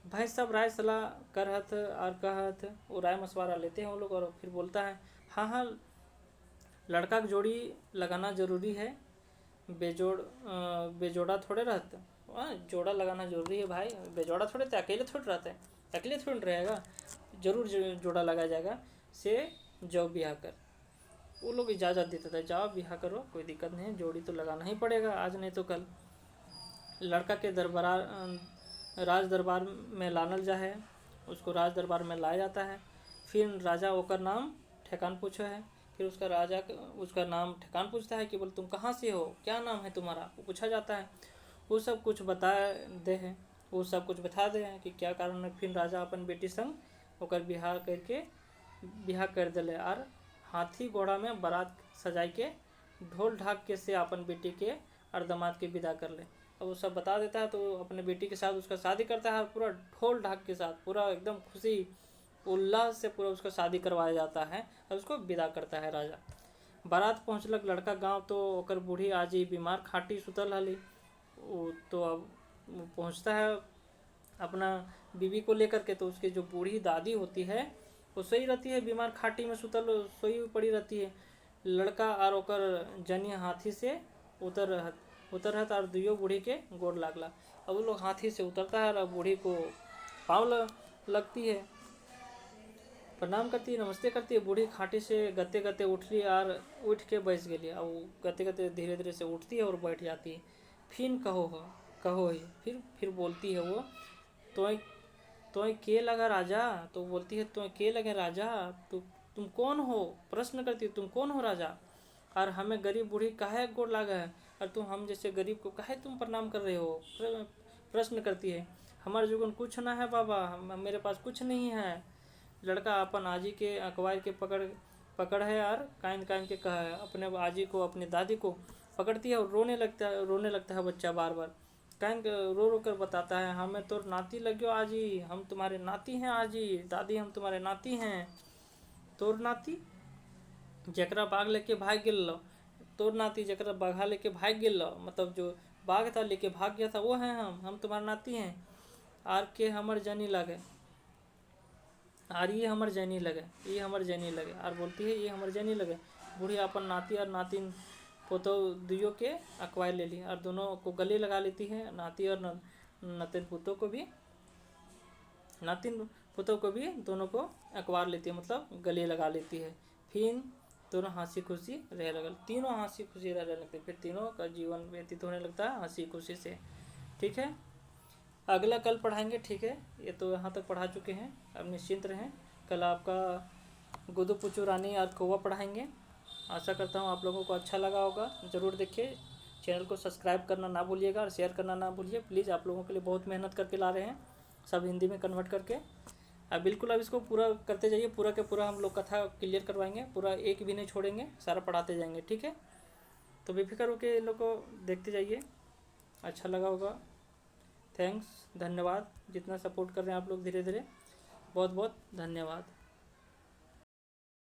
भैंस सब राय सलाह करहत और कहत, वो राय मशवरा लेते हैं वो लोग। और फिर बोलता है, हाँ लड़का की जोड़ी लगाना ज़रूरी है, बेजोड़ा थोड़े रहते। जोड़ा लगाना जरूरी है भाई, बेजोड़ा थोड़े थे, अकेले थोड़े रहते हैं, अकेले थोड़े रहेगा, जरूर जोड़ा लगाया जाएगा। से जाओ ब्याह कर। वो लोग इजाज़त देते थे, जाओ ब्याह करो, कोई दिक्कत नहीं है, जोड़ी तो लगाना ही पड़ेगा, आज नहीं तो कल। लड़का के राज दरबार में लानल जा है, उसको राज दरबार में लाया जाता है। फिर राजा ओकर नाम ठेकान पूछो है फिर उसका राजा उसका नाम ठिकान पूछता है कि बोल तुम कहाँ से हो, क्या नाम है तुम्हारा, वो पूछा जाता है। वो सब कुछ बता दे हैं, वो सब कुछ बता दे हैं कि क्या कारण है। फिर राजा अपन बेटी संग ओकर बिहार कर दिले और हाथी घोड़ा में बारात सजाई के ढोल ढाक के से अपन बेटी के और दामाद के विदा कर ले। अब वो सब बता देता है तो अपने बेटी के साथ उसका शादी करता है, पूरा ढोल ढाक के साथ, पूरा एकदम खुशी उल्लास से पूरा उसका शादी करवाया जाता है और उसको विदा करता है राजा। बारात पहुँचलक लड़का गाँव तो ओकर बूढ़ी आजी बीमार खाटी सुतल हली। वो तो अब पहुँचता है अपना बीवी को लेकर के, तो उसकी जो बूढ़ी दादी होती है वो सोई रहती है, बीमार खाटी में सुतल सोई पड़ी रहती है। लड़का और ओकर जनिया हाथी से उतरत और दुइयो बूढ़ी के गोड़ लागला। अब वो लोग हाथी से उतरता है और बूढ़ी को पाँव लगती है, प्रणाम करती है, नमस्ते करती है। बूढ़ी खाटी से गते गते उठली और उठ के बैठ गई। अब गते गते धीरे धीरे से उठती है और बैठ जाती है। फिर कहो ही फिर बोलती है वो, तो के लगा राजा, तो बोलती है तो के लगे राजा, तुम कौन हो, प्रश्न करती है तुम कौन हो राजा, और हमें गरीब बूढ़ी काहे गोड़ लागा है, और तुम हम जैसे गरीब को काहे तुम प्रणाम कर रहे हो, प्रश्न करती है। हमारे जुगन कुछ ना है बाबा, मेरे पास कुछ नहीं है। लड़का अपन आजी के अखबार के पकड़ है और कान के कहा है, अपने आजी को अपनी दादी को पकड़ती है और रोने लगता है बच्चा बार बार। कान रो कर बताता है, हमें तो नाती लग्यो आजी, हम तुम्हारे नाती हैं आजी, दादी हम तुम्हारे नाती हैं। तोर नाती जकरा बाघ लेके भाग गेल, तोर नाती जकरा बाघा लेके भाग गेल, मतलब जो बाघ था लेके भाग गया था वो है हम तुम्हारे नाती हैं। आर के हमर जनी लगे, और ये हमर जनी लगे और बोलती है ये हमर जनी लगे। बूढ़ी अपन नाती और नातिन पोतो दुइयों के अकवार ले ली और दोनों को गले लगा लेती है। नाती और नातिन पुतों को भी दोनों को अकवार लेती है, मतलब गले लगा लेती है। फिर दोनों हंसी खुशी रह लगल, तीनों हंसी खुशी रहने लगते, फिर तीनों का जीवन व्यतीत होने लगता है हंसी खुशी से। ठीक है, अगला कल पढ़ाएंगे। ठीक है, ये तो यहाँ तक पढ़ा चुके हैं, अब निश्चिंत रहें। कल आपका गुदु पुचू रानी और कौवा पढ़ाएंगे। आशा करता हूँ आप लोगों को अच्छा लगा होगा। ज़रूर देखिए, चैनल को सब्सक्राइब करना ना भूलिएगा और शेयर करना ना भूलिए प्लीज़। आप लोगों के लिए बहुत मेहनत करके ला रहे हैं, सब हिंदी में कन्वर्ट करके। अब बिल्कुल अब इसको पूरा करते जाइए, पूरा के पूरा हम लोग कथा क्लियर करवाएंगे, पूरा एक भी नहीं छोड़ेंगे, सारा पढ़ाते जाएंगे। ठीक है, तो बेफिक्र होकर इन लोग को देखते जाइए, अच्छा लगा होगा। थैंक्स, धन्यवाद, जितना सपोर्ट कर रहे हैं आप लोग धीरे धीरे, बहुत बहुत धन्यवाद।